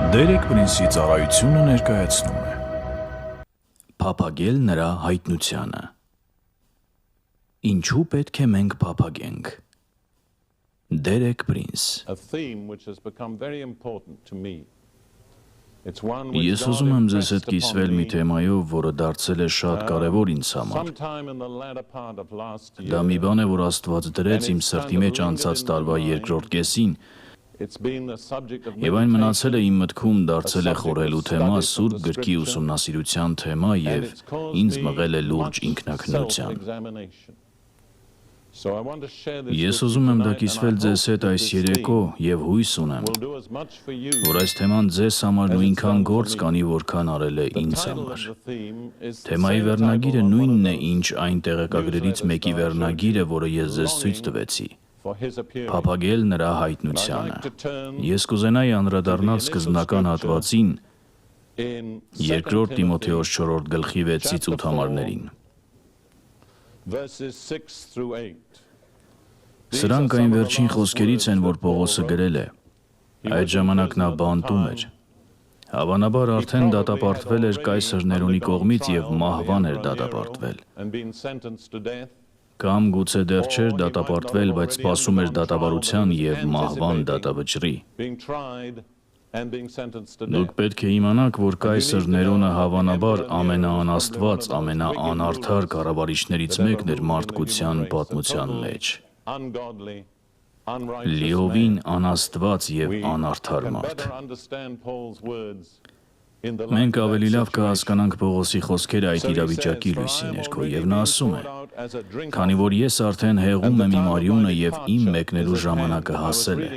Դերեկ Պրինսի ծառայությունը ներկայացնում է Փափագել նրա հայտնությանը։ Ինչու պետք է մենք փափագենք։ Դերեկ Պրինս։ Ես ուզում եմ ձեզ հետ կիսվել մի թեմայով, որը դարձել է շատ կարևոր ինձ համար։ Դա մի բան է, որ Աստված դրեց իմ սրտի մեջ անցած տարվա երկրորդ կեսին, եւ այն մնացել է իմ մտքում, դարձել է խորհելու թեմա, Սուրբ գրքի ուսումնասիրության թեմա եւ ինձ մղել է լուրջ ինքնաքննության։ Ես ուզում եմ դա կիսվել ձեզ հետ այս երեկո եւ հույս ունեմ, որ այս թեման ձեզ համար նույնքան գործ կանի, որքան արել է ինձ համար։ Թեմայի վերնագիրը նույնն է, ինչ այն տեղեկագրերից մեկի վերնագիրը, որը ես ձեզ ցույց տվեցի։ Փափագել նրա հայտնությանը։ Ես կուզենայի անդրադառնալ սկզբնական հատվածին, 2 Տիմոթեոս 4 գլխի 6-ից 8 համարներին։ Սրանք այն վերջին խոսքերից են, որ Պողոսը գրել է։ Այդ ժամանակ նա բանտում էր։ Հավանաբար արդեն դատապարտվել էր Կայսր Ներոնի կողմից եւ մահվան էր դատապարտվել։ Կամ գուցե դեռ չէր դատապարտվել, բայց սպասում էր դատավարության եւ մահվան դատավճռի։ Դուք պետք է իմանաք, որ Կայսր Ներոնը հավանաբար ամենաանաստված, ամենաանարդար կառավարիչներից մեկն էր մարդկության պատմության մեջ։ Լիովին անաստված եւ անարդար մարդ։ Մենք ավելի լավ կհասկանանք Պողոսի խոսքերը այդ իրավիճակի լույսի ներքո, եւ նա ասում է. «Քանի որ ես արդեն հեղում եմ իմ արյունը եւ իմ մեկնելու ժամանակը հասել է»։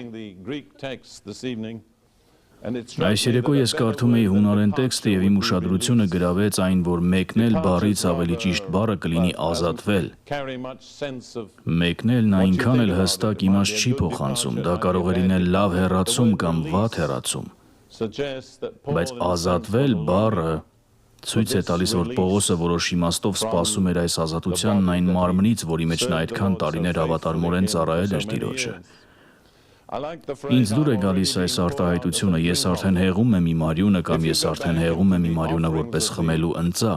Այս երեկո ես կարդում էի հունարեն տեքստը եւ իմ ուշադրությունը գրավեց այն, որ մեկնել բառից ավելի ճիշտ բառը կլինի ազատվել։ Մեկնելն այնքան էլ հստակ իմաստ չի փոխանցում, դա կարող է լինել լավ հեռացում կամ վատ հեռացում։ Բայց ազատվել բառը ցույց է տալիս, որ Պողոսը որոշ իմաստով սպասում էր այս ազատությանն այն մարմնից, որի մեջ նա այդքան տարիներ հավատարմորեն ծառայել էր Տիրոջը։ Ինձ դուր է գալիս այս արտահայտությունը, ես արդեն հեղում եմ իմ արյունը կամ ես արդեն հեղում եմ իմ արյունը որպես խմելու ընծա։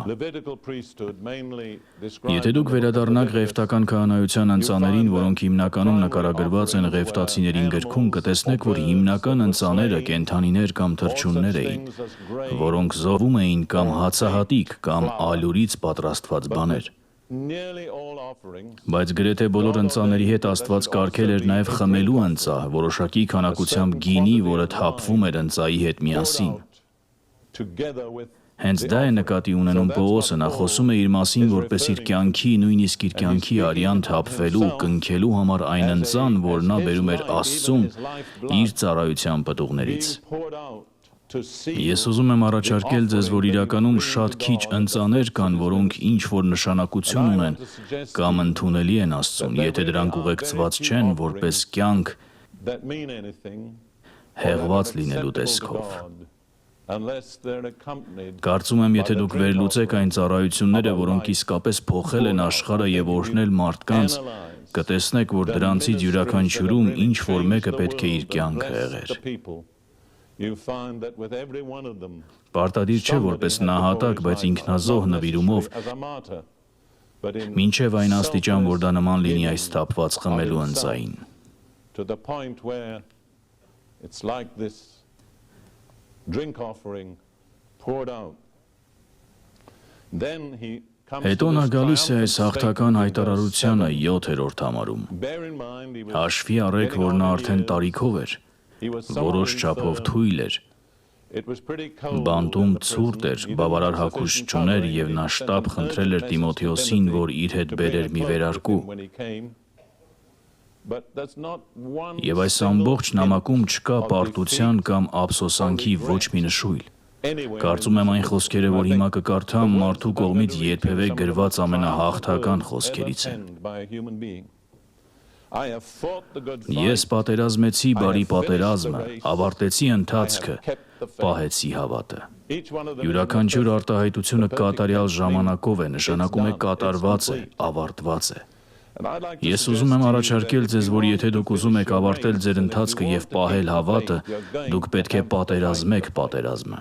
Եթե դուք վերադառնաք Ղևտական քահանայության ընծաներին, որոնք հիմնականում նկարագրված են Ղևտացիներին գրքում, կտեսնեք, որ հիմնական ընծաները կենդանիներ կամ թռչուններ էին, որոնք զոհվում էին կամ հացահատիկ կամ ալյուրից պատրաստված բաներ։ Բայց գրեթե բոլոր ընծաների հետ Աստված կարգել էր նաև խմելու ընծա, որոշակի քանակությամբ գինի, որը թափվում էր ընծայի հետ միասին։ Հենց դա է նկատի ունենում Պողոսը, նա խոսում է իր մասին, որպես իր կյանքի, նույնիսկ իր կյանքի արյան թափվելու, կնքելու համար այն ընծան, որ նա բերում էր Աստծուն իր ծառայության պտուղներից։ Ես ուզում եմ առաջարկել ձեզ, որ իրականում շատ քիչ ընծաներ կան, որոնք ինչ-որ նշանակություն ունեն կամ ընդունելի են Աստծուն, եթե դրանք ուղեկցված չեն որպես կյանք հեղված լինելու տեսքով։ Կարծում եմ, եթե դուք վերլուծեք այն ծառայությունները, որոնք իսկապես փոխել են աշխարհը եւ օրհնել մարդկանց, կտեսնեք, որ դրանցից յուրաքանչյուրում ինչ-որ մեկը պետք է իր կյանքը հեղեր։ Պարտադիր չէ որպես նահատակ, բայց ինքնազոհ նվիրումով, մինչև այն աստիճան, որ դա նման լինի այս թափված խմելու ընծային։ Հետո նա գալիս է այս հաղթական հայտարարությանը 7-րդ համարում։ Հաշվի առեք, որ նա արդեն տարիքով էր, որոշ չափով թույլ էր, բանտում ցուրտ էր, բավարար հագուստ չուներ եւ նա շտապ խնդրել էր Տիմոթեոսին, որ իր հետ բերեր մի վերարկու։ Եվ այս ամբողջ նամակում չկա պարտության կամ ափսոսանքի ոչ մի նշույլ։ Կարծում եմ այն խոսքերը, որ հիմա կկարդամ, մարդու կողմից երբևէ գրված ամենահաղթական խոսքերից են։ Ես պատերազմեցի բարի պատերազմը, ավարտեցի ընթացքը, պահեցի հավատը։ Յուրաքանչյուր արտահայտությունը կատարյալ ժամանակով է, նշանակում է կատարված է, ավարտված է։ Ես ուզում եմ առաջարկել ձեզ, որ եթե դուք ուզում եք ավարտել ձեր ընթացքը եւ պահել հավատը, դուք պետք է պատերազմեք պատերազմը։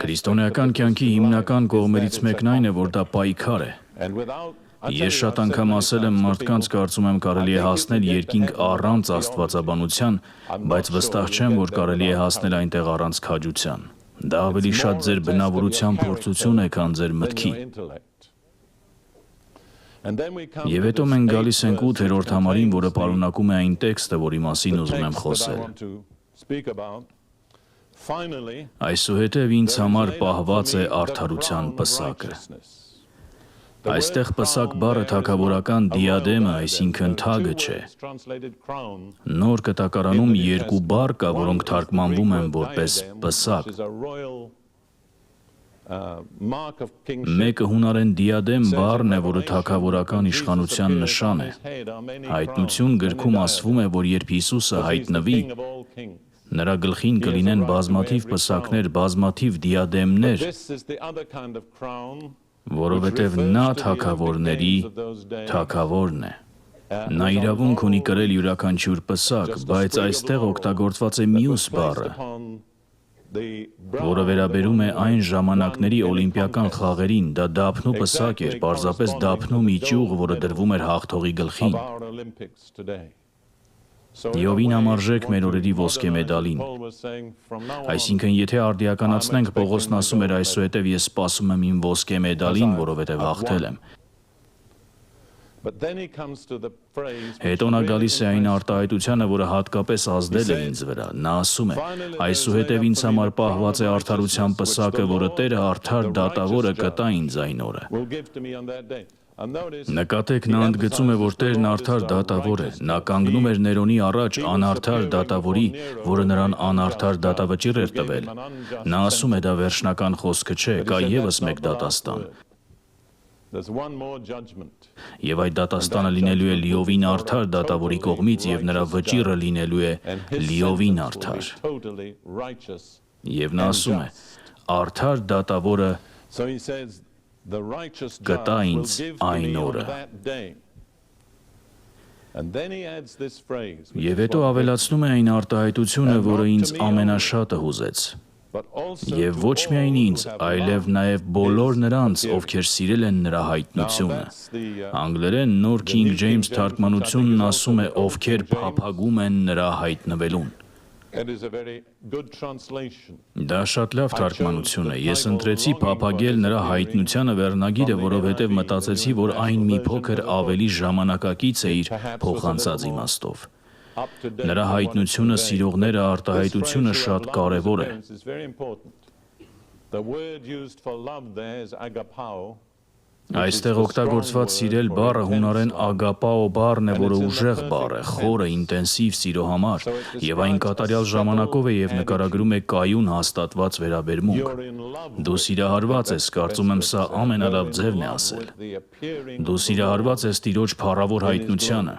Քրիստոնեական կյանքի հիմնական կողմերից մեկն այն է, որ դա պայքար է։ Ես շատ անգամ ասել եմ մարդկանց, կարծում եմ կարելի է հասնել երկինք առանց աստվածաբանության, բայց վստահ չեմ, որ կարելի է հասնել այնտեղ առանց քաջության։ Դա ավելի շատ ձեր բնավորության փորձություն է, քան ձեր մտքի։ Եվ հետո մենք գալիս ենք 8-րդ համարին, որը պարունակում է այն տեքստը, որի մասին ուզում եմ խոսել։ Այսուհետև ինձ համար պահված է արդարության պսակը։ Այստեղ պսակ բառը թագավորական դիադեմը, այսինքն թագը չէ։ Նոր կտակարանում երկու բառ կա, որոնք թարգմանվում են որպես պսակ։ Մեկը հունարեն դիադեմ բառն է, որը թագավորական իշխանության նշան է։ Հայտնություն գրքում ասվում է, որ երբ Հիսուսը հայտնվի, նրա գլխին կլինեն բազմաթիվ պսակներ, բազմաթիվ դիադեմներ, որովհետև նա թագավորների թագավորն է։ Նա իրավունք ունի կրել յուրաքանչյուր պսակ, բայց այստեղ օգտագործված է մյուս բառը, որը վերաբերում է այն ժամանակների օլիմպիական խաղերին, դա դափնու պսակ էր, պարզապես դափնու մի ճյուղ, որը դրվում էր հաղթողի գլխին։ Յովին համարժեք մեր օրերի ոսկե մեդալին։ Այսինքն, եթե արդիականացնենք, Պողոսն ասում էր այսուհետև ես սպասում եմ իմ ոսկե մեդալին, որովհետև հաղթել եմ։ Հետո նա գալիս է այն արտահայտությանը, որը հատկապես ազդել է ինձ վրա։ Նա ասում է. այսուհետև ինձ համար պահված է արդարության պսակը, որը Տերը արդար դատավորը կտա ինձ այն օրը։ Նկատեք, նա ընդգծում է, որ Տերն արդար դատավոր է։ Նա կանգնում էր Ներոնի առաջ անարդար դատավորի, որը նրան անարդար դատավճիռ էր տվել։ Նա ասում է, դա վերջնական խոսքը չէ, կա ևս մեկ դատաստան։ Եվ այդ դատաստանը լինելու է լիովին արդար դատավորի կողմից, եւ նրա վճիռը լինելու է լիովին արդար։ Եվ նա ասում է. արդար դատավորը կտա ինձ այն օրը։ Եվ հետո ավելացնում է այն արտահայտությունը, որը ինձ ամենաշատը հուզեց։ Եվ ոչ միայն ինձ, այլև նաև բոլոր նրանց, ովքեր սիրել են նրա հայտնությունը։ Անգլերեն նոր King James թարգմանությունն ասում է, ովքեր փափագում են նրա հայտնվելուն։ Դա շատ լավ թարգմանություն է։ Ես ընտրեցի փափագել նրա հայտնությանը վերնագիրը, որովհետև մտածեցի, որ այն մի փոքր ավելի ժամանակակից է իր փոխանցած իմաստով։ Նրա հայտնությունը սիրողները արտահայտությունը շատ կարևոր է։ Այստեղ օգտագործված սիրել բառը հունարեն ագապաո բառն է, որը ուժեղ բառ է, խորը, ինտենսիվ սիրո համար, եւ այն կատարյալ ժամանակով է եւ նկարագրում է կայուն հաստատված վերաբերմունք։ Դու սիրահարված ես, կարծում եմ սա ամենալավ ձևն է ասել։ Դու սիրահարված ես Տիրոջ փառավոր հայտնությանը։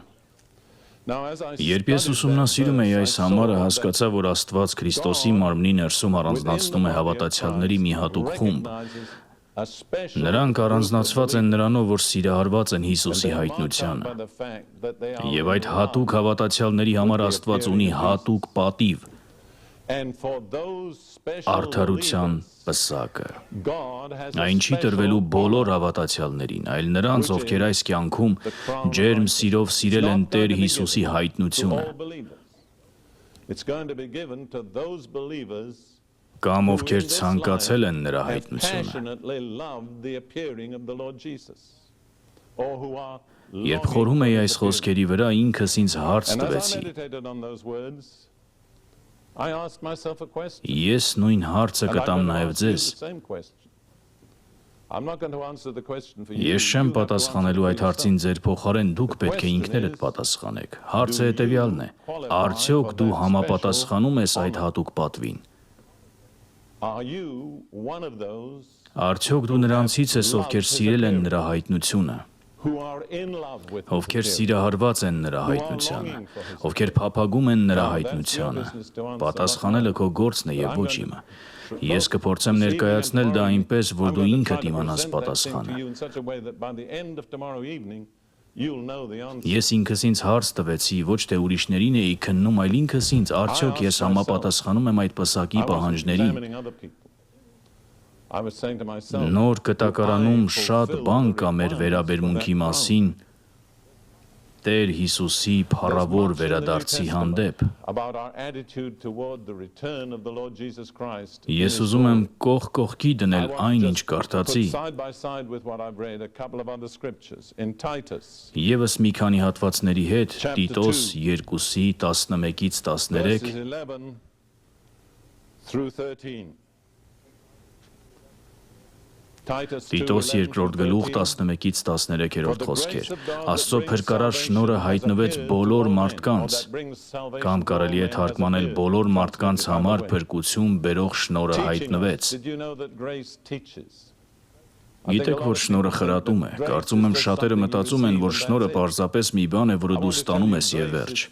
Երբ ես ուսումնասիրում էի այս համարը, հասկացա, որ Աստված Քրիստոսի մարմնի ներսում առանձնացնում է հավատացյալների մի հատուկ խումբ։ Նրանք առանձնացված են նրանով, որ սիրահարված են Հիսուսի հայտնությանը։ Եվ այդ հատուկ հավատացյալների համար Աստված ունի հատուկ պատիվ՝ արդարության պսակը։ Այն չի տրվելու բոլոր հավատացյալներին, այլ նրանց, ովքեր այս կյանքում ջերմ սիրով սիրել են Տեր Հիսուսի հայտնությունը, կամ ովքեր ցանկացել են նրա հայտնությունը։ Երբ խորհում էի այս խոսքերի վրա, ինքս ինձ հարց տվեցի։ Ես նույն հարցը կտամ նաև ձեզ։ Ես չեմ պատասխանելու այդ հարցին ձեր փոխարեն, դուք պետք է ինքներդ պատասխանեք։ Հարցը հետևյալն է. արդյոք դու համապատասխանում ես այդ հատուկ պատվին։ Արդյոք դու նրանցից ես, ովքեր սիրել են նրա հայտնությունը։ ովքեր սիրահարված են նրա հայտնությանը, ովքեր փափագում են նրա հայտնությանը, պատասխանելը քո գործն է եւ ոչ իմը։ Ես կփորձեմ ներկայացնել դա այնպես, որ դու ինքդ իմանաս պատասխանը։ Ես ինքս ինձ հարց տվեցի, ոչ թե ուրիշներին էի քննում, այլ ինքս ինձ, արդյոք ես համապատասխանում եմ այդ պսակի պահանջներին։ Նոր կտակարանում շատ բան կա մեր վերաբերմունքի մասին Տեր Հիսուսի փառավոր վերադարձի հանդեպ։ Ես ուզում եմ կողք կողքի դնել այն, ինչ կարդացի։ Եվս մի քանի հատվածների հետ Տիտոս 2:11-13 Տիտոս 2-րդ գլուխ 11-13 խոսքեր։ Աստծո փրկարար շնորհը հայտնվեց բոլոր մարդկանց, կամ կարելի է թարգմանել բոլոր մարդկանց համար փրկություն բերող շնորհը հայտնվեց։ Գիտեք, որ շնորհը խրատում է։ Կարծում եմ շատերը մտածում են, որ շնորհը պարզապես մի բան է, որը դու ստանում ես եւ վերջ։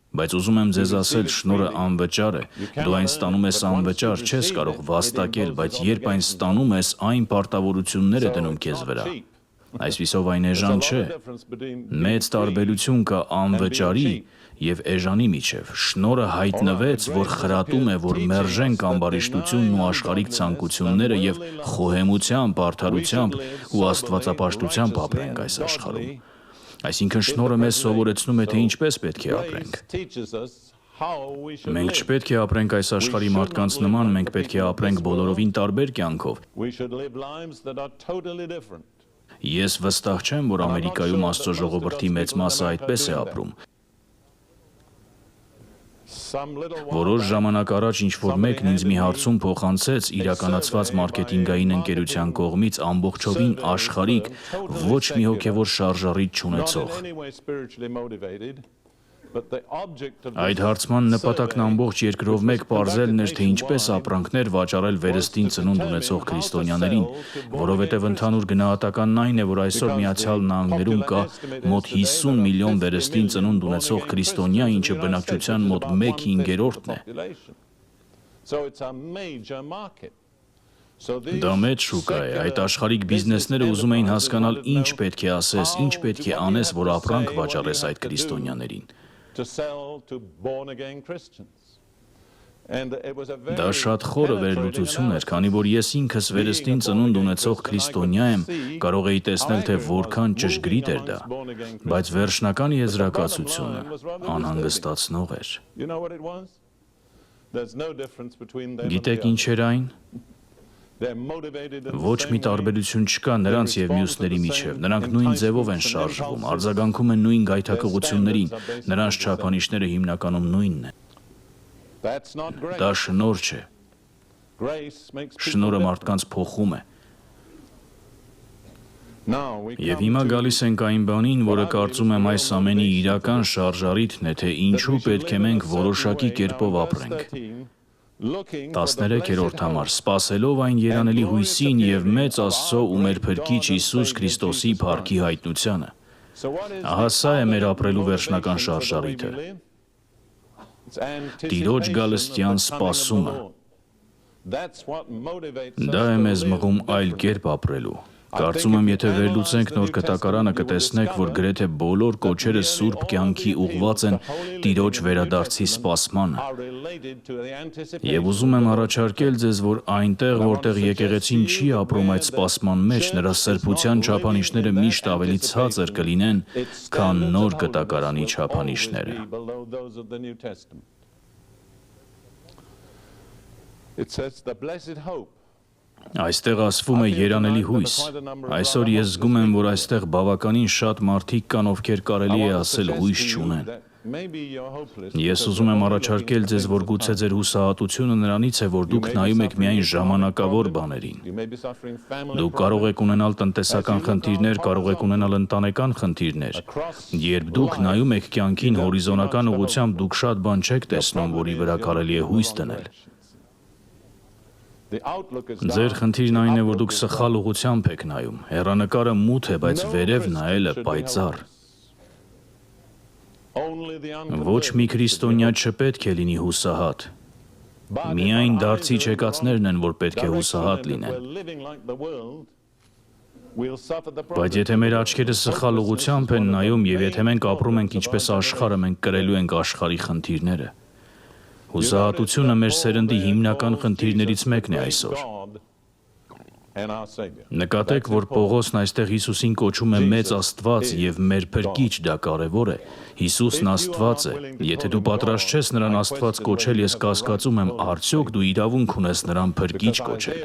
Բայց ուզում եմ ձեզ ասել, շնորհը անվճար է։ Դու այն ստանում ես անվճար, չես կարող վաստակել, բայց երբ այն ստանում ես, այն պարտավորություններ է դնում քեզ վրա։ Այսպիսով այն էժան չէ։ Մեծ տարբերություն կա անվճարի եւ էժանի միջև։ Շնորհը հայտնվեց, որ խրատում է, որ մերժենք ամբարիշտությունն ու աշխարհիկ ցանկությունները եւ խոհեմությամբ, արդարությամբ ու աստվածապաշտությամբ ապրենք այս աշխարհում։ Այսինքն շնորհը մեզ սովորեցնում է, թե ինչպես պետք է ապրենք։ Մենք չպետք է ապրենք այս աշխարհի մարդկանց նման, մենք պետք է ապրենք բոլորովին տարբեր կյանքով։ Ես վստահ չեմ, որ Ամերիկայում Աստծո ժողովրդի մեծ մասը այդպես է ապրում։ Որոշ ժամանակ առաջ ինչ-որ մեկն ինձ մի հարցում փոխանցեց իրականացված մարքեթինգային ընկերության կողմից ամբողջովին աշխարհիկ ոչ մի հոգևոր շարժառիթ չունեցող։ Այդ հարցման նպատակն ամբողջ երկրով մեկ պարզելն էր, թե ինչպես ապրանքներ վաճառել վերստին ծնունդ ունեցող քրիստոնյաներին, որովհետև ընդհանուր գնահատականն այն է, որ այսօր Միացյալ Նահանգներում կա մոտ 50 միլիոն վերստին ծնունդ ունեցող քրիստոնյա, ինչը բնակչության մոտ 1/5-ն է։ Դա մեծ շուկա է, այդ աշխարհիկ բիզնեսները ուզում էին հասկանալ ինչ պետք է ասես, ինչ պետք է անես, որ ապրանք վաճառես այդ քրիստոնյաներին։ Դա շատ խորը վերլուծություն էր, քանի որ ես ինքս վերստին ծնունդ ունեցող քրիստոնյա եմ, կարող էի տեսնել, թե որքան ճշգրիտ էր դա, բայց վերջնական եզրակացությունը անհանգստացնող էր։ Գիտեք ինչ էր այն։ Ոչ մի տարբերություն չկա նրանց եւ մյուսների միջև։ Նրանք նույն ձևով են շարժվում, արձագանքում են նույն գայթակղություններին, նրանց չափանիշները հիմնականում նույնն են։ Դա շնորհ չէ։ Շնորհը մարդկանց փոխում է։ Եվ հիմա գալիս ենք այն բանին, որը կարծում եմ այս ամենի իրական շարժառիթն է, թե ինչու պետք է մենք որոշակի կերպով ապրենք։ 13-րդ համար, սպասելով այն երանելի հույսին եւ մեծ Աստծո ու մեր Փրկիչ Հիսուս Քրիստոսի փառքի հայտնությանը։ Ահա սա է մեր ապրելու վերջնական շարժառիթը։ Տիրոջ գալստյան սպասումը։ Դա է մեզ մղում այլ կերպ ապրելու։ Կարծում եմ, եթե վերլուծենք նոր կտակարանը, կտեսնեք, որ գրեթե բոլոր կոչերը սուրբ կյանքի ուղղված են Տիրոջ վերադարձի սպասմանը։ Եվ ուզում եմ առաջարկել ձեզ, որ այնտեղ, որտեղ եկեղեցին չի ապրում այդ սպասման մեջ, նրա սրբության չափանիշները միշտ ավելի ցածր կլինեն, քան նոր կտակարանի չափանիշները։ Այստեղ ասվում է երանելի հույս։ Այսօր ես զգում եմ, որ այստեղ բավականին շատ մարդիկ կան, ովքեր կարելի է ասել հույս չունեն։ Ես ուզում եմ առաջարկել ձեզ, որ գուցե ձեր հուսահատությունը նրանից է, որ դուք նայում եք միայն ժամանակավոր բաներին։ Դուք կարող եք ունենալ տնտեսական խնդիրներ, կարող եք ունենալ ընտանեկան խնդիրներ։ Երբ դուք նայում եք կյանքին հորիզոնական ուղղությամբ, դուք շատ բան չեք տեսնում, որի վրա կարելի է հույս դնել։ Ձեր խնդիրն այն է, որ դուք սխալ ուղղությամբ եք նայում։ Հեռանկարը մութ է, բայց վերև նայելը պայծառ։ Ոչ մի քրիստոնյա չպետք է լինի հուսահատ։ Միայն դարձի չեկածներն են, որ պետք է հուսահատ լինեն։ Բայց եթե մեր աչքերը սխալ ուղղությամբ են նայում եւ եթե մենք ապրում ենք ինչպես աշխարհը, մենք կրելու ենք աշխարհի խնդիրները։ Հուսահատությունը մեր սերնդի հիմնական խնդիրներից մեկն է այսօր։ Նկատեք, որ Պողոսն այստեղ Հիսուսին կոչում է մեծ Աստված եւ մեր փրկիչ, դա կարեւոր է։ Հիսուսն Աստված է։ Եթե դու պատրաստ չես նրան Աստված կոչել, ես կասկածում եմ, արդյոք դու իրավունք ունես նրան փրկիչ կոչել։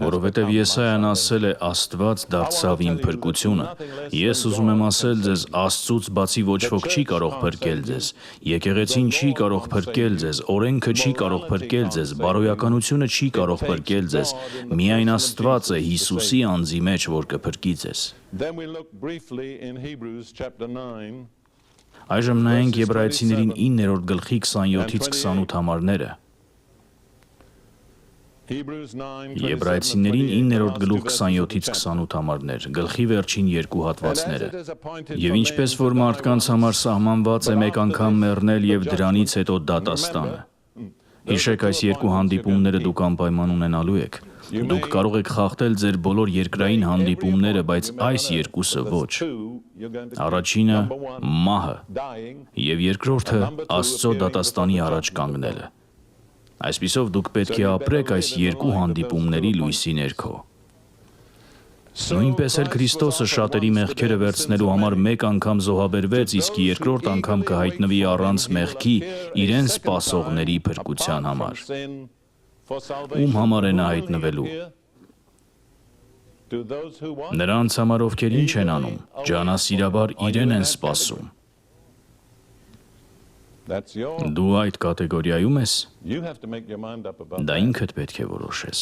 Որովհետեւ Եսայան ասել է. Աստված դարձավ իմ փրկությունը։ Ես ուզում եմ ասել ձեզ, Աստծուց բացի ոչ ոք չի կարող փրկել ձեզ։ Եկեղեցին չի կարող փրկել ձեզ, օրենքը չի կարող փրկել ձեզ, բարոյականությունը չի կարող փրկել ձեզ։ Միայն Աստված է Հիսուսի անձի մեջ, որ կփրկի ձեզ։ Այժմ նայենք Եբրայեցիներին 9-րդ գլխի 27-ից 28 համարները։ Եբրայեցիներին 9-րդ գլուխ 27-ից 28 համարներ, գլխի վերջին երկու հատվածները։ Եվ ինչպես որ մարդկանց համար սահմանված է մեկ անգամ մեռնել եւ դրանից հետո դատաստանը։ Հիշեք, այս երկու հանդիպումները դուք անպայման ունենալու եք։ Դուք կարող եք խախտել ձեր բոլոր երկրային հանդիպումները, բայց այս երկուսը ոչ։ Առաջինը մահը եւ երկրորդը Աստծո դատաստանի առաջ կանգնելը։ Այսպիսով դուք պետք է ապրեք այս երկու հանդիպումների լույսի ներքո։ Նույնպես էլ Քրիստոսը շատերի մեղքերը վերցնելու համար մեկ անգամ զոհաբերվեց, իսկ երկրորդ անգամ կհայտնվի առանց մեղքի իրեն սպասողների փրկության համար։ Ում համար է նա հայտնվելու։ Նրանց համար, ովքեր ինչ են անում, ջանասիրաբար իրեն են սպասում։ Դու այդ կատեգորիայում ես։ Դա ինքդ պետք է որոշես։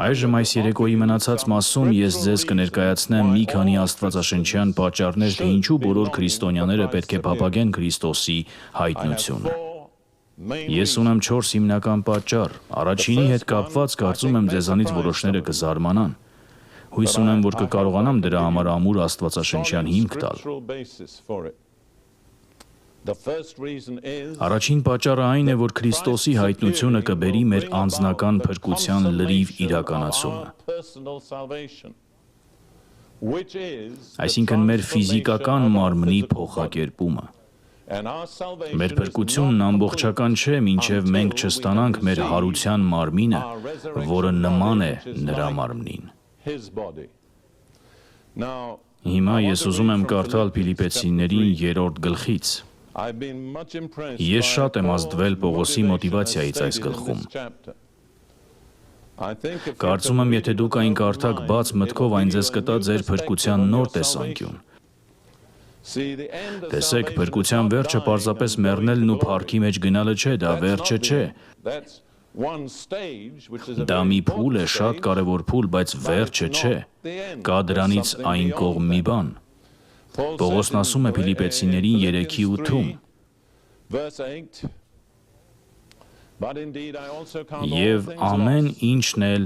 Այժմ այս երեկոյի մնացած մասում ես ձեզ կներկայացնեմ մի քանի աստվածաշնչյան պատճառներ, թե ինչու բոլոր քրիստոնյաները պետք է փափագեն Քրիստոսի հայտնությունը։ Ես ունեմ 4 հիմնական պատճառ։ Առաջինի հետ կապված կարծում եմ ձեզանից որոշները կզարմանան։ Հույս ունեմ, որ կկարողանամ դրա համար ամուր աստվածաշնչյան հիմք տալ։ Առաջին պատճառը այն է, որ Քրիստոսի հայտնությունը կբերի մեր անձնական փրկության լրիվ իրականացումը։ Այսինքն մեր ֆիզիկական մարմնի փոխակերպումը։ Մեր փրկությունն ամբողջական չէ, մինչև մենք չստանանք մեր հարության մարմինը, որը նման է նրա մարմնին։ Հիմա ես ուզում եմ կարդալ Փիլիպպեցիներին 3-րդ գլխից։ Ես շատ եմ ազդվել Պողոսի մոտիվացիայից այս գլխում։ Կարծում եմ, եթե դուք այն կարդաք բաց մտքով, այն ձեզ կտա ձեր փրկության նոր տեսանկյուն։ Տեսեք, փրկության վերջը պարզապես մեռնելն ու փառքի մեջ գնալը չէ, դա վերջը չէ։ Դա մի փուլ է, շատ կարևոր փուլ, բայց վերջը չէ։ Կա դրանից այն կողմ մի բան։ Պողոսն ասում է Փիլիպպեցիներին 3:8-ում. Եվ ամեն ինչն էլ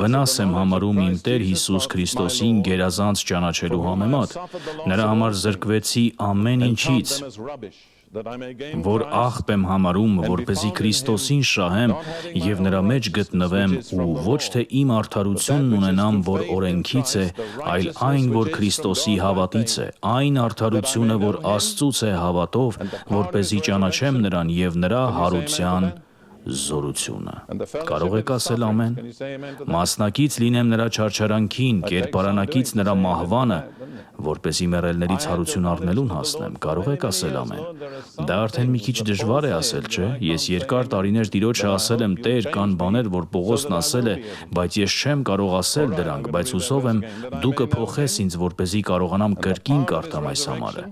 վնաս եմ համարում իմ Տեր Հիսուս Քրիստոսին գերազանց ճանաչելու համեմատ, նրա համար զրկվեցի ամեն ինչից, որ աղբ եմ համարում, որպեսզի Քրիստոսին շահեմ եւ նրա մեջ գտնվեմ ու ոչ թե իմ արդարությունն ունենամ, որ օրենքից է, այլ այն, որ Քրիստոսի հավատից է, այն արդարությունը, որ Աստծուց է հավատով, որպեսզի ճանաչեմ նրան եւ նրա հարության զորությունը։ Կարող եք ասել ամեն։ Մասնակից լինեմ նրա չարչարանքին, կերպարանակից նրա մահվանը, որպեսզի մեռելներից հարություն առնելուն հասնեմ։ Կարող եք ասել ամեն։ Դա արդեն մի քիչ դժվար է ասել, չէ՞։ Ես երկար տարիներ Տիրոջը ասել եմ, Տեր, կան բաներ, որ Պողոսն ասել է, բայց ես չեմ կարող ասել դրանք, բայց հուսով եմ դու կփոխես ինձ, որպեսզի կարողանամ կրկին կարդամ այս համարը։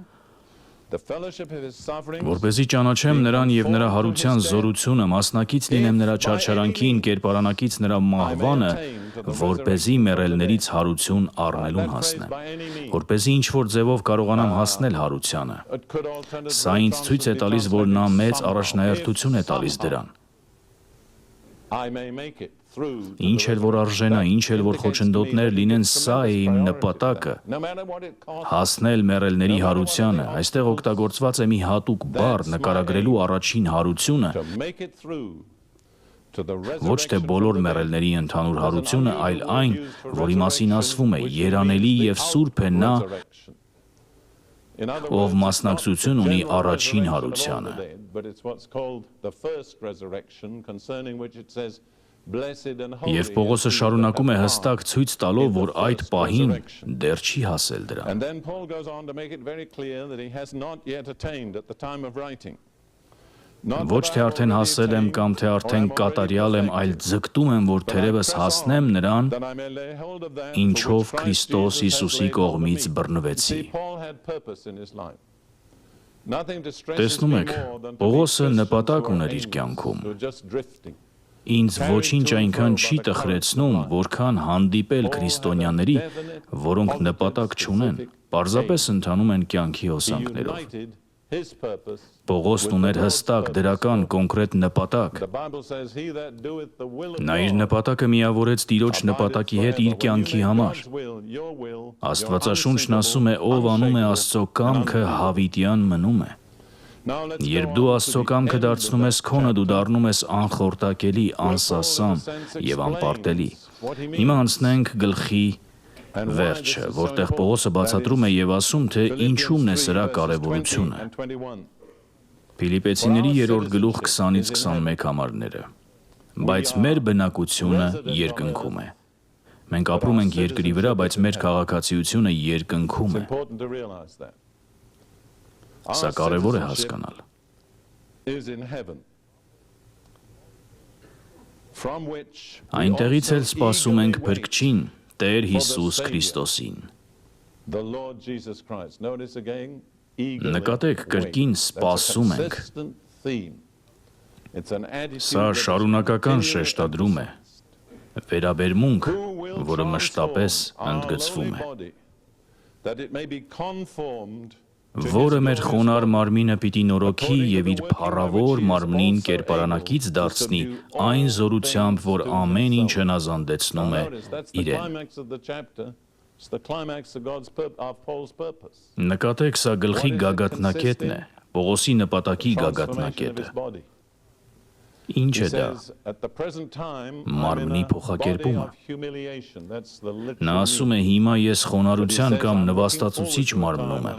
Որպեսզի ճանաչեմ նրան եւ նրա հարության զորությունը, մասնակից լինեմ նրա չարչարանքին, կերպարանակից նրա մահվանը, որպեսզի մեռելներից հարություն առնելուն հասնեմ, որպեսզի ինչ-որ ձևով կարողանամ հասնել հարությանը։ Սա ինձ ցույց է տալիս, որ նա մեծ առաջնահերթություն է տալիս դրան։ Ինչ էլ որ արժենա, ինչ էլ որ խոչընդոտներ լինեն, սա է իմ նպատակը՝ հասնել մեռելների հարությանը։ Այստեղ օգտագործված է մի հատուկ բառ նկարագրելու առաջին հարությունը, ոչ թե բոլոր մեռելների ընդհանուր հարությունը, այլ այն, որի մասին ասվում է՝ երանելի և սուրբ է նա, ով մասնակցություն ունի առաջին հարությանը։ Եվ Պողոսը շարունակում է հստակ ցույց տալով, որ այդ պահին դեռ չի հասել դրան։ Ոչ թե արդեն հասել եմ կամ թե արդեն կատարյալ եմ, այլ ձգտում եմ, որ թերևս հասնեմ նրան, ինչով Քրիստոս Հիսուսի կողմից բռնվեցի։ Տեսնում եք, Պողոսը նպատակ ուներ իր կյանքում։ Ինձ ոչինչ այնքան չի տխրեցնում, որքան հանդիպել քրիստոնյաների, որոնք նպատակ չունեն, պարզապես ընթանում են կյանքի հոսանքներով։ Պողոսն ուներ հստակ, դրական, կոնկրետ նպատակ։ Նա իր նպատակը միավորեց Տիրոջ նպատակի հետ իր կյանքի համար։ Աստվածաշունչն ասում է, ով անում է Աստծո կամքը, հավիտյան մնում է։ Երբ դու Աստծո կամքը դարձնում ես քոնը, դու դառնում ես անխորտակելի, անսասան և անպարտելի։ Հիմա անցնենք գլխի վերջը, որտեղ Պողոսը բացատրում է և ասում, թե ինչումն է սրա կարևորությունը։ Փիլիպպեցիների 3-րդ գլուխ 20-ից 21 համարները։ Բայց մեր բնակությունը երկնքում է։ Մենք ապրում ենք երկրի վրա, բայց մեր քաղաքացիությունը երկնքում է։ Սա կարևոր է հասկանալ։ Այնտեղից էլ սպասում ենք Փրկչին, Տեր Հիսուս Քրիստոսին։ Նկատեք, կրկին սպասում ենք։ Սա շարունակական շեշտադրում է, վերաբերմունք, որը մշտապես ընդգծվում է։ Որը մեր խոնար մարմինը պիտի նորոգի և իր փառավոր մարմնին կերպարանակից դարձնի այն զորությամբ, որ ամեն ինչ հնազանդեցնում է իրեն։ Նկատեք, սա գլխի գագաթնակետն է, Պողոսի նպատակի գագաթնակետը։ Ինչ է դա։ Մարմնի փոխակերպումը։ Նա ասում է, հիմա ես խոնարհության կամ նվաստացուցիչ մարմնում եմ։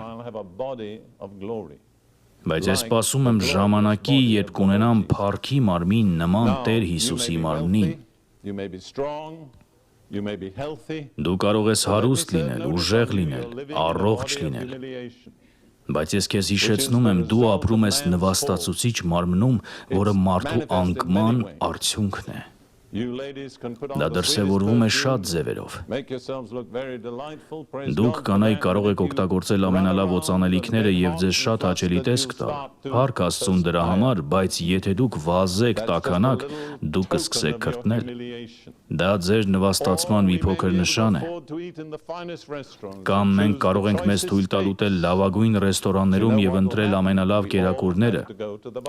Բայց ես սպասում եմ ժամանակի, երբ կունենամ փառքի մարմին նման Տեր Հիսուսի մարմնին։ Դու կարող ես հարուստ լինել, ուժեղ լինել, առողջ լինել։ Բայց ես քեզ հիշեցնում եմ, դու ապրում ես նվաստացուցիչ մարմնում, որը մարդու անկման արդյունքն է։ Դա դրսևորվում է շատ ձևերով։ Դուք կանայք կարող եք օգտագործել ամենալավ օծանելիքները և ձեզ շատ հաճելի տեսք տալ։ Փառք Աստծուն դրա համար, բայց եթե դուք վազեք, տաքանաք, դուք կսկսեք քրտնել։ Դա ձեր նվաստացման մի փոքր նշան է։ Կամ մենք կարող ենք մեզ թույլ տալ ուտել լավագույն ռեստորաններում և ընտրել ամենալավ կերակուրները։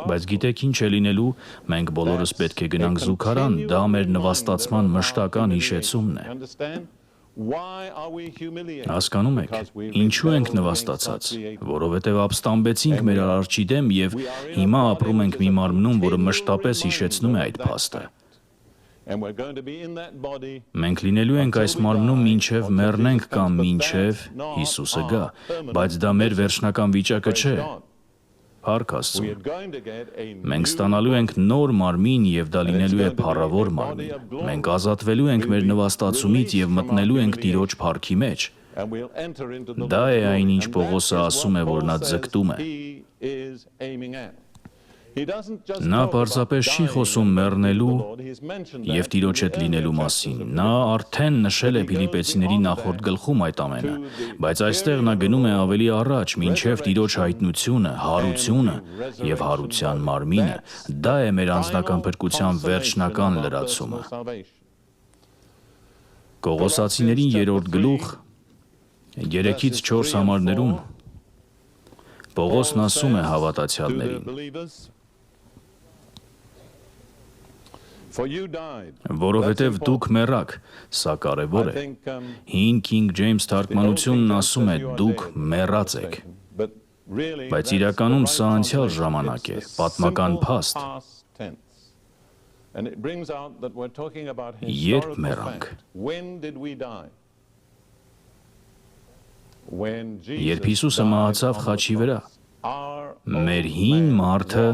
Բայց գիտեք ինչ է լինելու, մենք բոլորս պետք է գնանք զուգարան, դա մեր նվաստացման մշտական հիշեցումն է։ Հասկանում եք, ինչու ենք նվաստացած, որովհետև ապստամբեցինք մեր Արարչի դեմ և հիմա ապրում ենք մի մարմնում, որը մշտապես հիշեցնում է այդ փաստը։ Մենք լինելու ենք այս մարմնում մինչև մեռնենք կամ մինչև Հիսուսը գա, բայց դա մեր վերջնական վիճակը չէ։ Փառք Աստծուն։ Մենք ստանալու ենք նոր մարմին և դա լինելու է փառավոր մարմին։ Մենք ազատվելու ենք մեր նվաստացումից և մտնելու ենք Տիրոջ փառքի մեջ։ Դա է այն, ինչ Պողոսը ասում է, որ նա ձգտում է։ Նա պարզապես չի խոսում մեռնելու և Տիրոջ հետ լինելու մասին։ Նա արդեն նշել է Փիլիպպեցիների նախորդ գլխում այդ ամենը, բայց այստեղ նա գնում է ավելի առաջ, մինչև Տիրոջ հայտնությունը, հարությունը և հարության մարմինը։ Դա է մեր անձնական փրկության վերջնական լրացումը։ Կողոսացիներին 3-րդ գլուխ 3-ից 4 համարներում Պողոսն ասում է հավատացյալներին. Որովհետև դուք մեռաք, սա կարևոր է։ Հին King James թարգմանությունն ասում է դուք մեռած եք, բայց իրականում սա անցյալ ժամանակ է, պատմական փաստ։ Երբ մեռանք։ Երբ Հիսուսը մահացավ խաչի վրա, մեր հին մարդը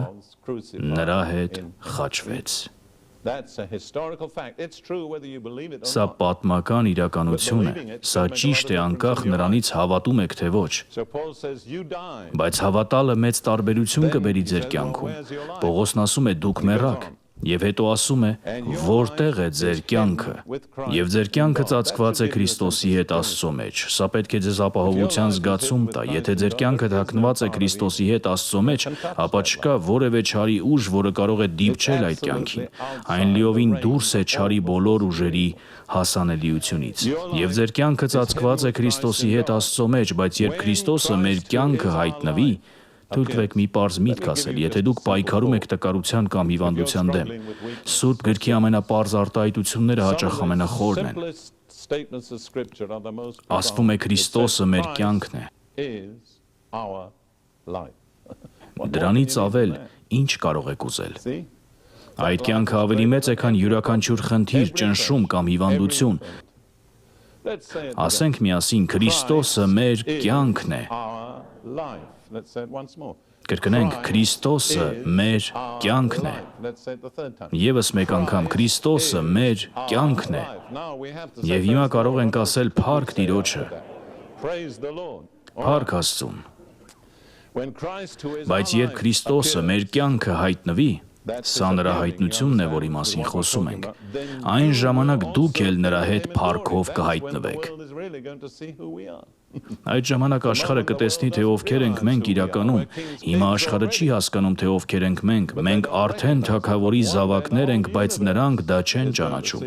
նրա հետ խաչվեց։ Սա պատմական իրականություն է, սա ճիշտ է անկախ նրանից հավատում եք թե ոչ։ Բայց հավատալը մեծ տարբերություն կբերի ձեր կյանքում։ Պողոսն ասում է դուք մեռաք, եւ հետո ասում է որտեղ է ձեր կյանքը, եւ ձեր կյանքը ծածկված է Քրիստոսի հետ Աստծո մեջ։ Սա պետք է ձեզ ապահովության զգացում տա։ Եթե ձեր կյանքը թաքնված է Քրիստոսի հետ Աստծո մեջ, ապա չկա որևէ չարի ուժ, որը կարող է դիպչել այդ կյանքին։ Այն լիովին դուրս է չարի բոլոր ուժերի հասանելիությունից։ Եվ ձեր կյանքը ծածկված է Քրիստոսի հետ Աստծո մեջ, բայց երբ Քրիստոսը մեր կյանքը հայտնվի, թույլ տվեք մի պարզ միտք ասել, եթե դուք պայքարում եք տկարության կամ հիվանդության դեմ, Սուրբ գրքի ամենապարզ արտահայտությունները հաճախ ամենախորն են։ Ասվում է Քրիստոսը մեր կյանքն է։ Դրանից ավել ինչ կարող եք ուզել։ Այդ կյանքը ավելի մեծ է, քան յուրաքանչյուր խնդիր, ճնշում կամ հիվանդություն։ Ասենք միասին Քրիստոսը մեր կյանքն է։ Կրկնենք Քրիստոսը մեր կյանքն է։ Եվս մեկ անգամ Քրիստոսը մեր կյանքն է։ Եվ հիմա կարող ենք ասել փառք Տիրոջը։ Փառք Աստծուն։ Բայց երբ Քրիստոսը մեր կյանքը հայտնվի, սա նրա հայտնությունն է, որի մասին խոսում ենք, այն ժամանակ դուք էլ նրա հետ փառքով կհայտնվեք։ Այդ ժամանակ աշխարհը կտեսնի, թե ովքեր ենք մենք իրականում։ Հիմա աշխարհը չի հասկանում, թե ովքեր ենք մենք։ Մենք արդեն թագավորի զավակներ ենք, բայց նրանք դա չեն ճանաչում։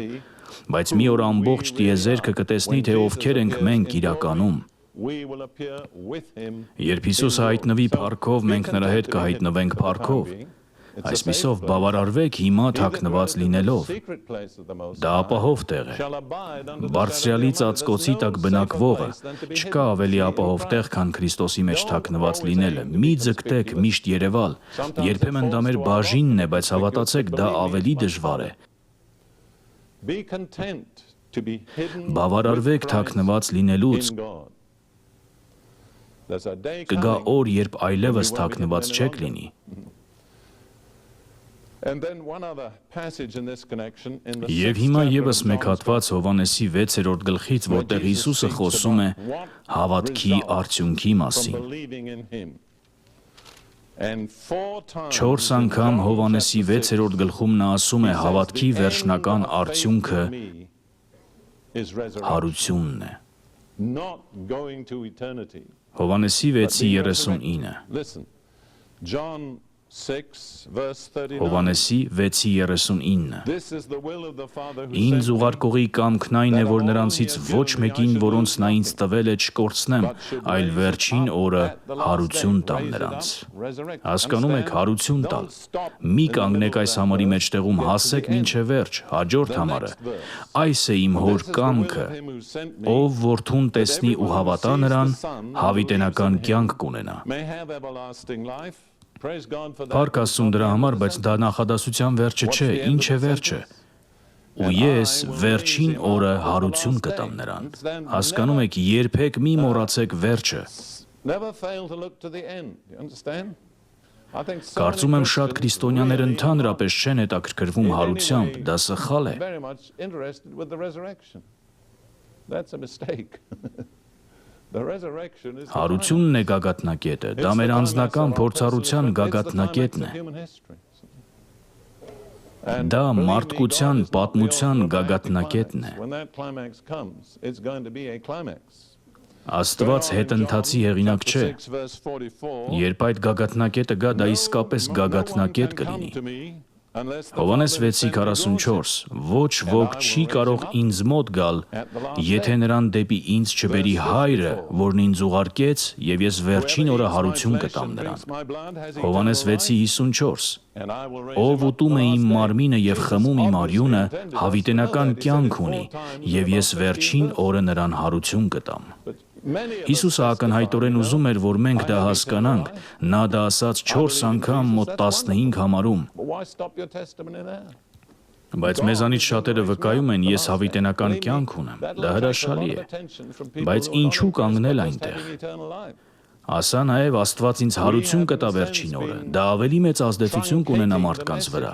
Բայց մի օր ամբողջ տիեզերքը կտեսնի, թե ովքեր ենք մենք իրականում։ Երբ Հիսուսը հայտնվի փառքով, մենք նրա հետ կհայտնվենք փառքով։ Այսպիսով բավարարվեք հիմա թաքնված լինելով։ Դա ապահով տեղ է։ Բարձրյալի ծածկոցի տակ բնակվողը չկա ավելի ապահով տեղ, քան Քրիստոսի մեջ թաքնված լինելը։ Մի ձգտեք միշտ երևալ։ Երբեմն դա մեր բաժինն է, բայց հավատացեք, դա ավելի դժվար է։ Բավարարվեք թաքնված լինելուց։ Կգա օր, երբ այլևս թաքնված չեք լինի։ Եվ հիմա ևս մեկ հատված Հովհաննեսի 6-րդ գլխից, որտեղ Հիսուսը խոսում է հավատքի արդյունքի մասին։ 4 անգամ Հովհաննեսի 6-րդ գլխում նա ասում է հավատքի վերջնական արդյունքը հարությունն է։ Հովհաննեսի 6:39 Հովհաննեսի 6:39 Ինձ ուղարկողի կամքն այն է, որ նրանցից ոչ մեկին, որոնց նա ինձ տվել է, չկորցնեմ, այլ վերջին օրը հարություն տամ նրանց։ Հասկանում եք, հարություն տալ։ Մի կանգնեք այս համարի մեջտեղում, հասեք մինչև վերջ, հաջորդ համարը։ Այս է իմ հոր կամքը, ով որդուն տեսնի ու հավատա նրան, հավիտենական կյանք կունենա։ Փառք Աստծուն դրա համար, բայց դա նախադասության վերջը չէ, ինչ է վերջը։ Ու ես վերջին օրը հարություն կտամ նրան։ Հասկանում եք, երբեք մի մոռացեք վերջը։ Կարծում եմ շատ քրիստոնյաներ ընդհանրապես չեն հետաքրքրվում հարությամբ, դա սխալ է։ Հարությունն է գագաթնակետը, դա մեր անձնական փորձառության գագաթնակետն է։ Դա մարդկության պատմության գագաթնակետն է։ Աստված հետընթացի հեղինակ չէ։ Երբ այդ գագաթնակետը գա, դա իսկապես գագաթնակետ կլինի։ Հովհաննես 6:44 Ոչ ոք չի կարող ինձ մոտ գալ, եթե նրան դեպի ինձ չբերի հայրը, որն ինձ ուղարկեց, եւ ես վերջին օրը հարություն կտամ նրան։ Հովհաննես 6:54 Ով ուտում է իմ մարմինը եւ խմում իմ արյունը, հավիտենական կյանք ունի, եւ ես վերջին օրը նրան հարություն կտամ։ Հիսուսը ակնհայտորեն ուզում էր, որ մենք դա հասկանանք, նա դա ասաց 4 անգամ մոտ 15 համարում։ Բայց մեզանից շատերը վկայում են, ես հավիտենական կյանք ունեմ, դա հրաշալի է, բայց ինչու կանգնել այնտեղ։ Ասա նաև Աստված ինձ հարություն կտա վերջին օրը, դա ավելի մեծ ազդեցություն կունենա մարդկանց վրա։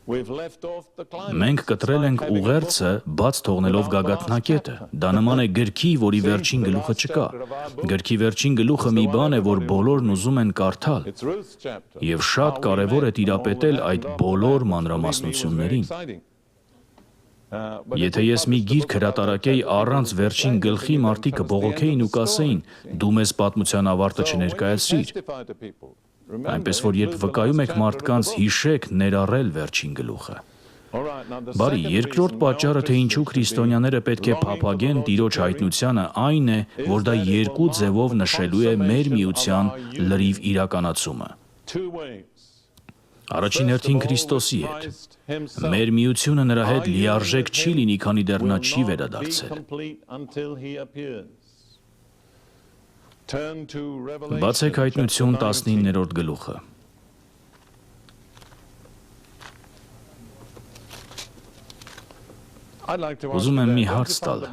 Մենք կտրել ենք ուղերձը, բաց թողնելով գագաթնակետը։ Դա նման է գրքի, որի վերջին գլուխը չկա։ Գրքի վերջին գլուխը մի բան է, որ բոլորն ուզում են կարդալ։ Եվ շատ կարևոր է տիրապետել այդ բոլոր մանրամասնություններին։ Եթե ես մի գիրք հրատարակեի առանց վերջին գլխի, մարդիկ կբողոքեին ու կասեին, դու մեզ պատմության ավարտը չներկայացրիր։ Այնպես որ երբ վկայում եք մարդկանց, հիշեք ներառել վերջին գլուխը։ Բարի, երկրորդ պատճառը, թե ինչու քրիստոնյաները պետք է փափագեն Տիրոջ հայտնությանը, այն է, որ դա երկու ձևով նշելու է մեր միության լրիվ իրականացումը։ Առաջին հերթին Քրիստոսի հետ։ Մեր միությունը նրա հետ լիարժեք չի լինի, քանի դեռ նա չի վերադարձել։ Բացեք հայտնություն 19-րդ գլուխը։ Ուզում եմ մի հարց տալ։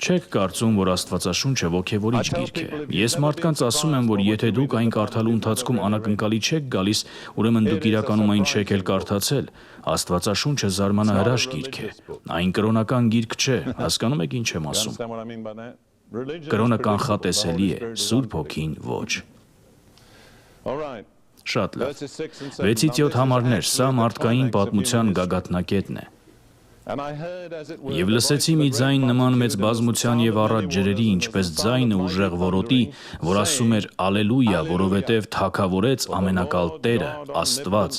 Չեք կարծում, որ Աստվածաշունչը ոգևորիչ գիրք է։ Ես մարդկանց ասում եմ, որ եթե դուք այն կարդալու ընթացքում անակնկալի չեք գալիս, ուրեմն դուք իրականում այն չեք էլ կարդացել։ Աստվածաշունչը զարմանահրաշ գիրք է։ Այն կրոնական գիրք չէ, հասկանում եք ինչ եմ ասում։ Կրոնը կանխատեսելի է, Սուրբ Հոգին ոչ։ Շատ լավ։ 6-ից 7 համարներ, սա մարդկային պատմության գագաթնակետն է։ Եվ լսեցի մի ձայն նման մեծ բազմության եւ առատ ջրերի, ինչպես ձայնը ուժեղ որոտի, որ ասում էր «Ալելույա», որովհետև թագավորեց ամենակալ Տերը, Աստված,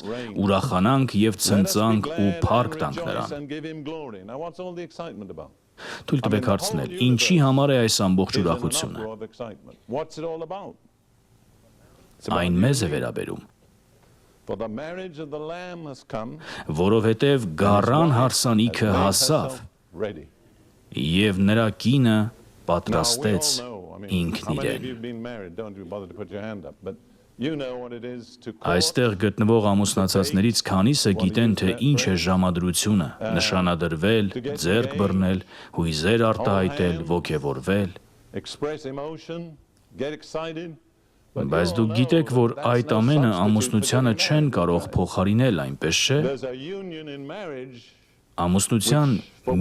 ուրախանանք եւ ցնծանք ու փառք տանք նրան։ Թույլ տվեք հարցնել, ինչի համար է այս ամբողջ ուրախությունը։ Այն մեզ է վերաբերում։ Որովհետև գառան հարսանիքը հասավ եւ նրա կինը պատրաստեց ինքն իրեն։ Այստեղ գտնվող ամուսնացածներից քանիսը գիտեն, թե ինչ է ժամադրությունը, նշանադրվել, ձեռք բռնել, հույզեր արտահայտել, ոգևորվել։ Բայց դուք գիտեք, որ այդ ամենը ամուսնությանը չեն կարող փոխարինել, այնպես չէ։ Ամուսնության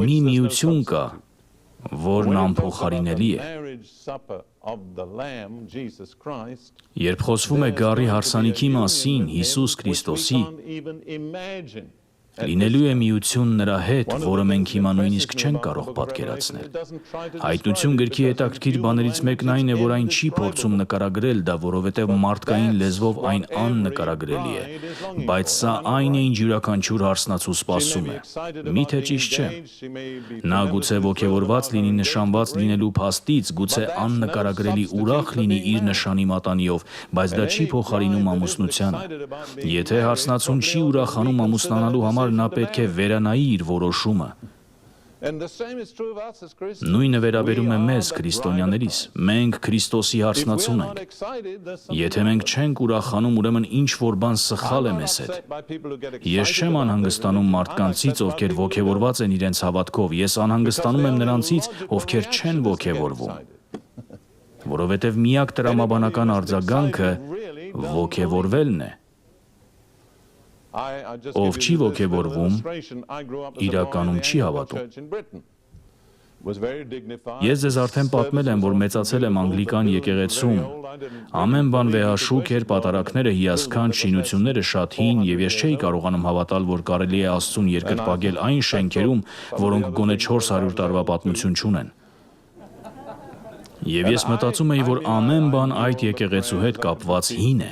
մի միություն կա, որն անփոխարինելի է։ Երբ խոսվում է գառի հարսանիքի մասին, Հիսուս Քրիստոսի, լինելու է միություն նրա հետ, որը մենք հիմա նույնիսկ չենք կարող պատկերացնել։ Հայտնություն գրքի հետաքրքիր բաներից մեկն այն է, որ այն չի փորձում նկարագրել դա, որովհետև մարդկային լեզվով այն աննկարագրելի է, բայց սա այն է, ինչ յուրաքանչյուր հարսնացու սպասում է։ Միթե ճիշտ չէ։ Նա գուցե ոգևորված լինի նշանված լինելու փաստից, գուցե աննկարագրելի ուրախ լինի իր նշանի մատանիով, բայց դա չի փոխարինում ամուսնությանը։ Եթե հարսնացուն չի ուրախանում ամուսնանալու համար, նա պետք է վերանայի իր որոշումը։ Նույնը վերաբերում է մեզ, քրիստոնյաներիս։ Մենք Քրիստոսի հարսնացուն ենք։ Եթե մենք չենք ուրախանում, ուրեմն ինչ-որ բան սխալ է մեզ հետ։ Ես չեմ անհանգստանում մարդկանցից, ովքեր ոգևորված են իրենց հավատքով, ես անհանգստանում եմ նրանցից, ովքեր չեն ոգևորվում։ Որովհետև միակ տրամաբանական արձագանքը ոգևորվելն է։ Ով չի ոգևորվում, իրականում չի հավատում։ Ես ձեզ արդեն պատմել եմ, որ մեծացել եմ անգլիկան եկեղեցում։ Ամեն բան վեհաշուք էր, պատարակները հիասքանչ, շինությունները շատ հին, եւ ես չէի կարողանում հավատալ, որ կարելի է Աստծուն երկրպագել այն շենքերում, որոնք գոնե 400 տարվա պատմություն չունեն։ Եվ ես մտածում էի, որ ամեն բան այդ եկեղեցու հետ կապված հին է։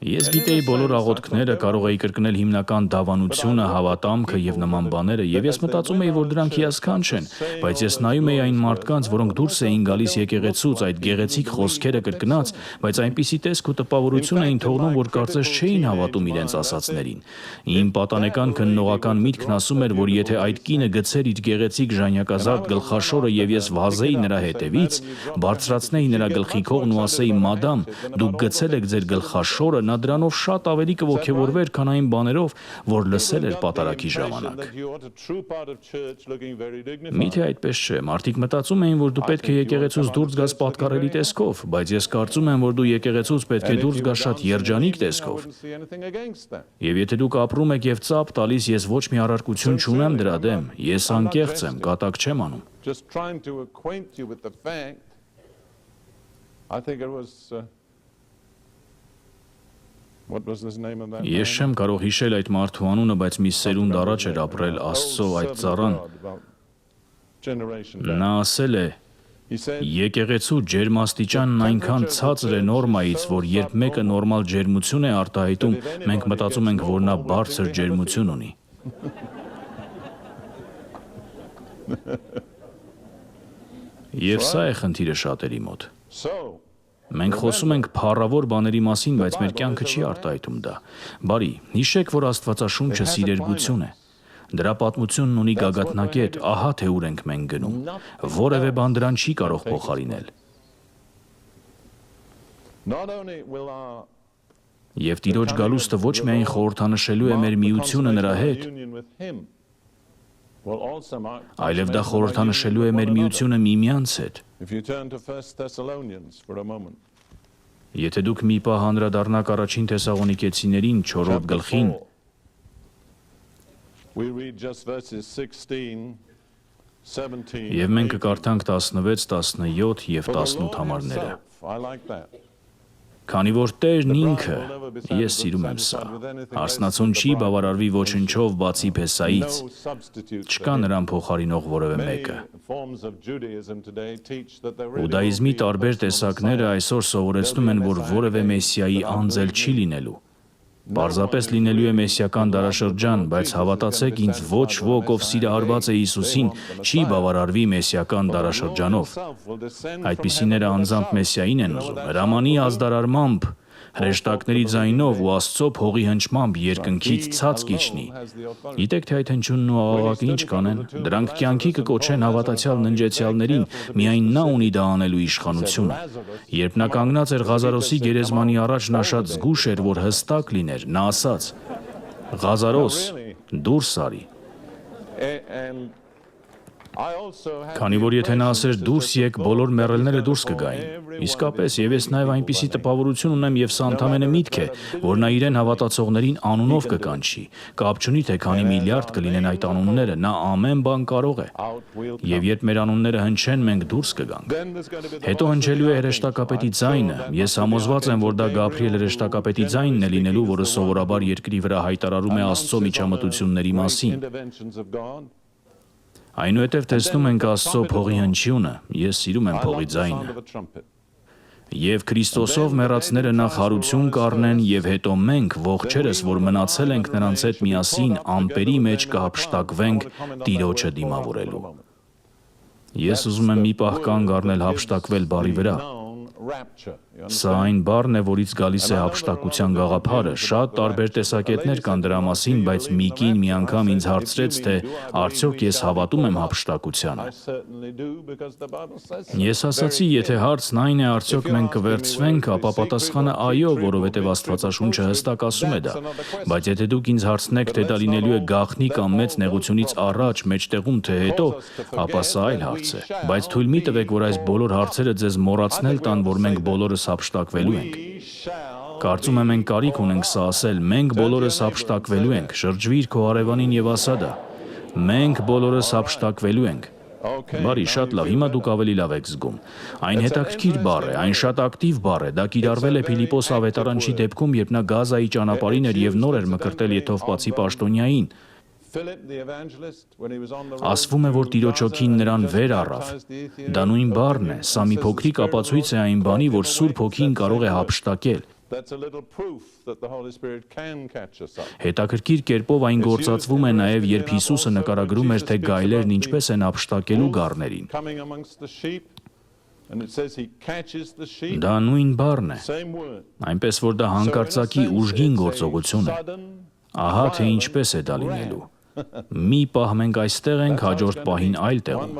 Ես գիտեի բոլոր աղոթքները, կարող էի կրկնել հիմնական դավանությունը, հավատամքը եւ նման բաները, եւ ես մտածում էի, որ դրանք հիասքանչ են, բայց ես նայում էի այն մարդկանց, որոնք դուրս էին գալիս եկեղեցուց, այդ գեղեցիկ խոսքերը կրկնած, բայց այնպիսի տեսք ու տպավորություն էին թողնում, որ կարծես չէին հավատում իրենց ասածներին։ Իմ պատանեկան քննողական միտքն ասում էր, որ եթե այդ կինը գցեր իր գեղեցիկ ժանյակազարդ գլխաշորը եւ ես վազեի նրա հետևից, բարձրացնեի նրա գլխի քողն ու ասեի՝ «Մադամ, դուք գցել եք ձեր գլխաշորը», նա դրանով շատ ավելի կոգևորվեր, քան այն բաներով, որ լսել էր պատարագի ժամանակ։ Միթե այդպես չէ, մարդիկ մտածում էին, որ դու պետք է եկեղեցուց դուրս գաս պատկառելի տեսքով, բայց ես կարծում եմ, որ դու եկեղեցուց պետք է դուրս գաս շատ երջանիկ տեսքով։ Եվ եթե դուք ապրում եք եւ ծափ տալիս, ես ոչ մի առարկություն չունեմ դրա դեմ, ես անկեղծ եմ, կատակ չեմ անում։ Ես չեմ կարող հիշել այդ մարդու անունը, բայց մի սերունդ առաջ էր ապրել Աստծո այդ ծառան։ Նա ասել է. եկեղեցու ջերմաստիճանն այնքան ցածր է նորմայից, որ երբ մեկը նորմալ ջերմություն է արտահայտում, մենք մտածում ենք, որ նա բարձր ջերմություն ունի։ Եվ սա է խնդիրը շատերի մոտ։ Մենք խոսում ենք փառավոր բաների մասին, բայց մեր կյանքը չի արտահայտում դա։ Բարի, հիշեք, որ Աստվածաշունչը սիրերգություն է։ Դրա պատմությունն ունի գագաթնակետ, ահա թե ուր ենք մենք գնում։ Որևէ բան դրան չի կարող փոխարինել։ Եվ Տիրոջ գալուստը ոչ միայն խորհրդանշելու է մեր միությունը նրա հետ, այլև դա խորհրդանշելու է մեր միությունը միմյանց հետ։ Եթե դուք մի պահ անդրադառնաք առաջին Թեսաղոնիկեցիներին 4-րդ գլխին, եւ մենք կկարդանք 16, 17 եւ 18 համարները։ Քանի որ Տերն ինքը, ես սիրում եմ սա, հարսնացուն չի բավարարվի ոչնչով բացի Փեսայից, չկա նրան փոխարինող որևէ մեկը։ Հուդայիզմի տարբեր տեսակները այսօր սովորեցնում են, որ որևէ մեսիայի անձել չի լինելու։ Պարզապես լինելու է մեսիական դարաշրջան, բայց հավատացեք ինձ, ոչ ոք, ով սիրահարված է Հիսուսին, չի բավարարվի մեսիական դարաշրջանով։ Այդպիսիները անձամբ մեսիային են ուզում, հրամանի ազդարարմամբ, հրեշտակների ձայնով ու Աստծո փողի հնչմամբ երկնքից ցած կիջնի։ Գիտեք, թե այդ հնչյունն ու աղաղակը ինչ կանեն։ Դրանք կյանքի կկոչեն հավատացյալ ննջեցյալներին, միայն նա ունի դա անելու իշխանությունը։ Երբ նա կանգնած էր Ղազարոսի գերեզմանի առաջ, նա շատ զգուշ էր, որ հստակ լիներ։ Նա ասաց. «Ղազարոս, դուրս արի»։ Քանի որ եթե նա ասեր դուրս եկ, բոլոր մեռելները դուրս կգային։ Իսկապես, եւ ես նաեւ այնպիսի տպավորություն ունեմ, եւ սա ընդամենը միտք է, որ նա իրեն հավատացողներին անունով կկանչի։ Կապ չունի, թե քանի միլիարդ կլինեն այդ անունները, նա ամեն բան կարող է։ Եվ երբ մեր անունները հնչեն, մենք դուրս կգանք։ Հետո հնչելու է հրեշտակապետի ձայնը։ Ես համոզված եմ, որ դա Գաբրիել հրեշտակապետի ձայնն է լինելու, որը սովորաբար երկրի վրա հայտարարում է Աստծո միջամտությունների մասին։ Այնուհետև տեսնում ենք Աստծո փողի հնչյունը, ես սիրում եմ փողի ձայնը։ Եվ Քրիստոսով մեռածները նախ հարություն կառնեն, եւ հետո մենք, ողջերս, որ մնացել ենք նրանց հետ միասին, ամպերի մեջ կհափշտակվենք Տիրոջը դիմավորելու։ Ես ուզում եմ մի պահ կանգ առնել հափշտակվել բառի վրա։ Սա այն բառն է, որից գալիս է հափշտակության գաղափարը։ Շատ տարբեր տեսակետներ կան դրա մասին, բայց մի կին մի անգամ ինձ հարցրեց, թե արդյոք ես հավատում եմ հափշտակությանը։ Ես ասացի, եթե հարցն այն է, արդյոք մենք կվերցվենք, ապա պատասխանը այո, որովհետև Աստվածաշունչը հստակ ասում է դա։ Բայց եթե դուք ինձ հարցնեք, թե դա լինելու է գաղտնի կամ մեծ նեղությունից առաջ, մեջտեղում թե հետո, ապա սա այլ հարց է։ Բայց թույլ մի տվեք, որ այս բոլոր հարցերը ձեզ մոռացնել տան, որ մենք բոլորս հափշտակվելու ենք։ Կարծում եմ մենք կարիք ունենք սա ասել, մենք բոլորս հափշտակվելու ենք։ Շրջվիր քո հարևանին եւ ասա դա։ Մենք բոլորս հափշտակվելու ենք։ Բարի, շատ լավ, հիմա դուք ավելի լավ եք զգում։ Այն հետաքրքիր բառ է, այն շատ ակտիվ բառ է, դա կիրառվել է Փիլիպոս ավետարանչի դեպքում, երբ նա Գազայի ճանապարհին էր եւ նոր էր մկրտել Եթովպացի պաշտոնյային։ Ասվում է, որ Տիրոջ հոգին նրան վեր առավ։ Դա նույն բառն է, սա մի փոքրիկ ապացույց է այն բանի, որ Սուրբ Հոգին կարող է հափշտակել։ Հետաքրքիր կերպով այն գործածվում է նաև, երբ Հիսուսը նկարագրում էր, թե գայլերն ինչպես են ապշտակելու գառներին։ Դա նույն բառն է, այնպես որ դա հանկարծակի ուժգին գործողություն է։ Ահա թե ինչպես է դա լինելու։ Մի պահ մենք այստեղ ենք, հաջորդ պահին այլ տեղում։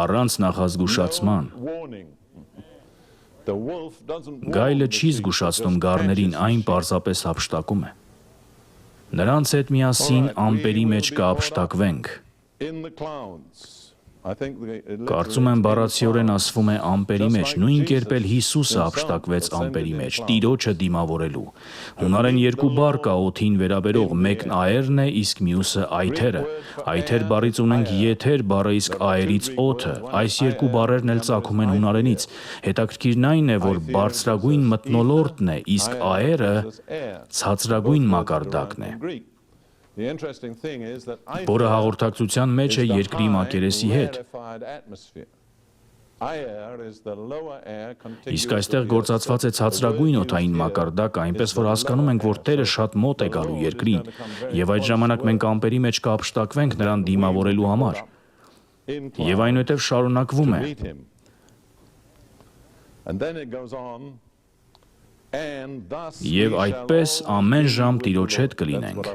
Առանց նախազգուշացման։ Գայլը չի զգուշացնում գառներին, այն պարզապես հափշտակում է։ Նրանց հետ միասին ամպերի մեջ կհափշտակվենք։ Կարծում եմ բառացիորեն ասվում է ամպերի մեջ, նույն կերպ էլ Հիսուսը հափշտակվեց ամպերի մեջ, Տիրոջը դիմավորելու։ Հունարեն երկու բառ կա օդին վերաբերող, մեկն աերն է, իսկ մյուսը այթերը։ Այթեր բառից ունենք եթեր բառը, իսկ աերից օդը։ Այս երկու բառերն էլ ծագում են հունարենից։ Հետաքրքիրն այն է, որ բարձրագույն մթնոլորտն է, իսկ աերը ցածրագույն մակարդակն է, որը հաղորդակցության մեջ է երկրի մակերեսի հետ։ Իսկ այստեղ գործածված է ցածրագույն օդային մակարդակը, այնպես որ հասկանում ենք, որ Տերը շատ մոտ է գալու երկրին, եւ այդ ժամանակ մենք ամպերի մեջ կհափշտակվենք նրան դիմավորելու համար։ Եվ այնուհետև շարունակվում է։ Եվ այդպես ամեն ժամ Տիրոջ հետ կլինենք։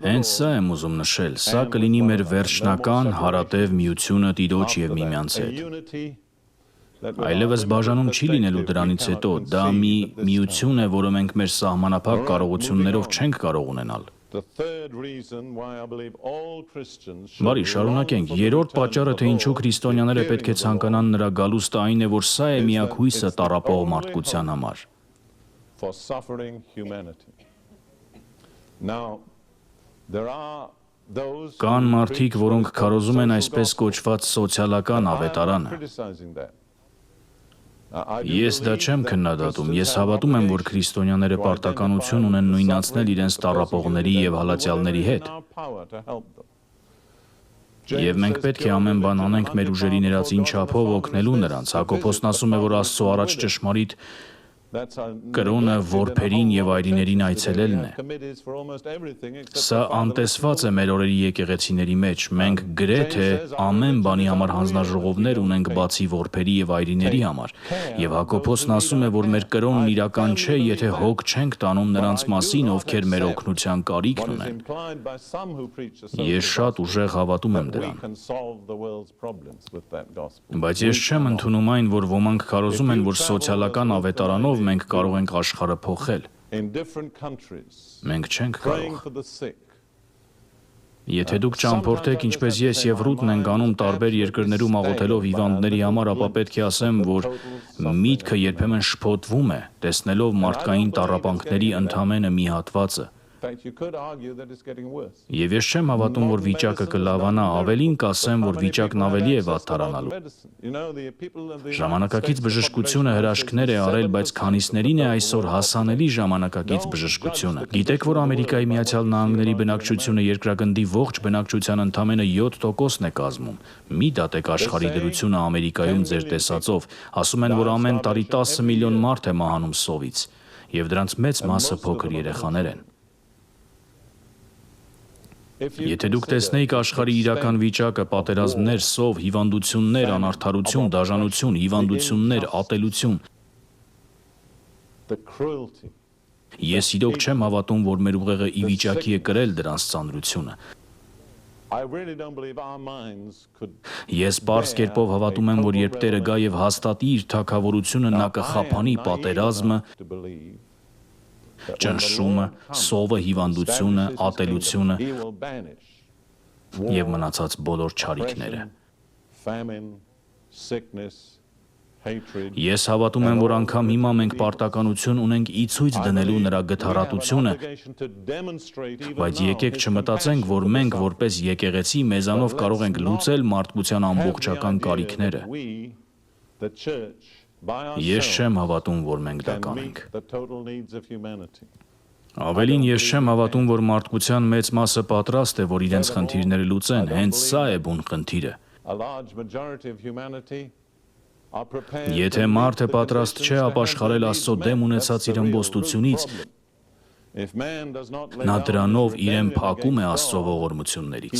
Հենց սա եմ ուզում նշել, սա կլինի մեր վերջնական հարատև միությունը Տիրոջ և միմյանց հետ։ Այլևս բաժանում չի լինելու դրանից հետո, դա մի միություն է, որը մենք մեր սահմանափակ կարողություններով չենք կարող ունենալ։ Բարի, շարունակենք։ Երրորդ պատճառը, թե ինչու քրիստոնյաները պետք է ցանկանան նրա գալուստը, այն է, որ սա է միակ հույսը տառապող մարդկության համար։ Կան մարդիկ, որոնք քարոզում են այսպես կոչված սոցիալական ավետարանը։ Ես դա չեմ քննադատում, ես հավատում եմ, որ քրիստոնյաները պարտականություն ունեն նույնացնել իրենց տառապողների և հալածյալների հետ։ Եվ մենք պետք է ամեն բան անենք մեր ուժերի ներածին չափով օգնելու նրանց։ Հակոբոսն ասում է, որ Աստծո առաջ ճշմարիտ կրոնը որբերին և այրիներին այցելելն է։ Սա անտեսված է մեր օրերի եկեղեցիների մեջ։ Մենք գրեթե ամեն բանի համար հանձնաժողովներ ունենք բացի որբերի և այրիների համար։ Եվ Հակոբոսն ասում է, որ մեր կրոնն իրական չէ, եթե հոգ չենք տանում նրանց մասին, ովքեր մեր օգնության կարիքն ունեն։ Ես շատ ուժեղ հավատում եմ դրան։ Բայց ես չեմ ընդունում այն, որ ոմանք քարոզում են, որ սոցիալական ավետարանով մենք կարող ենք աշխարհը փոխել։ Մենք չենք կարող։ Եթե դուք ճամփորդեք, ինչպես ես և Ռութն ենք անում տարբեր երկրներում աղոթելով հիվանդների համար, ապա պետք է ասեմ, որ միտքը երբեմն շփոթվում է, տեսնելով մարդկային տառապանքների ընդամենը մի հատվածը։ Եվ ես չեմ հավատում, որ վիճակը կլավանա, ավելին կասեմ, որ վիճակն ավելի է վատթարանալու։ Ժամանակակից բժշկությունը հրաշքներ է արել, բայց քանիսներին է այսօր հասանելի ժամանակակից բժշկությունը։ Գիտեք, որ Ամերիկայի Միացյալ Նահանգների բնակչությունը երկրագնդի ողջ բնակչության ընդամենը 7%-ն է կազմում։ Մի դատեք աշխարհի դրությունը Ամերիկայում ձեր տեսածով, ասում են, որ ամեն տարի 10 միլիոն մարդ է մահանում սովից, և դրանց մեծ մասը փոքր երեխաներ են։ Եթե դուք տեսնեիք աշխարհի իրական վիճակը, պատերազմներ, սով, հիվանդություններ, անարդարություն, դաժանություն, հիվանդություններ, ատելություն, ես իրոք չեմ հավատում, որ մեր ուղեղը ի վիճակի է կրել դրանց ծանրությունը։ Ես պարզ կերպով հավատում եմ, որ երբ Տերը գա և հաստատի իր թագավորությունը, նա կխափանի պատերազմը, ճնշումը, սովը, հիվանդությունը, ատելությունը և մնացած բոլոր չարիքները։ Ես հավատում եմ, որ անգամ հիմա մենք պարտականություն ունենք ի ցույց դնելու նրա գթառատությունը, բայց եկեք չմտածենք, որ մենք որպես եկեղեցի մեզանով կարող ենք լուծել մարդկության ամբողջական կարիքները։ Ես չեմ հավատում, որ մենք դա կանենք։ Ավելին, ես չեմ հավատում, որ մարդկության մեծ մասը պատրաստ է, որ իրենց խնդիրները լուծեն, հենց սա է բուն խնդիրը։ Եթե մարդը պատրաստ չէ ապաշխարել Աստծո դեմ ունեցած իր ըմբոստությունից, նա դրանով իրեն փակում է Աստծո ողորմություններից։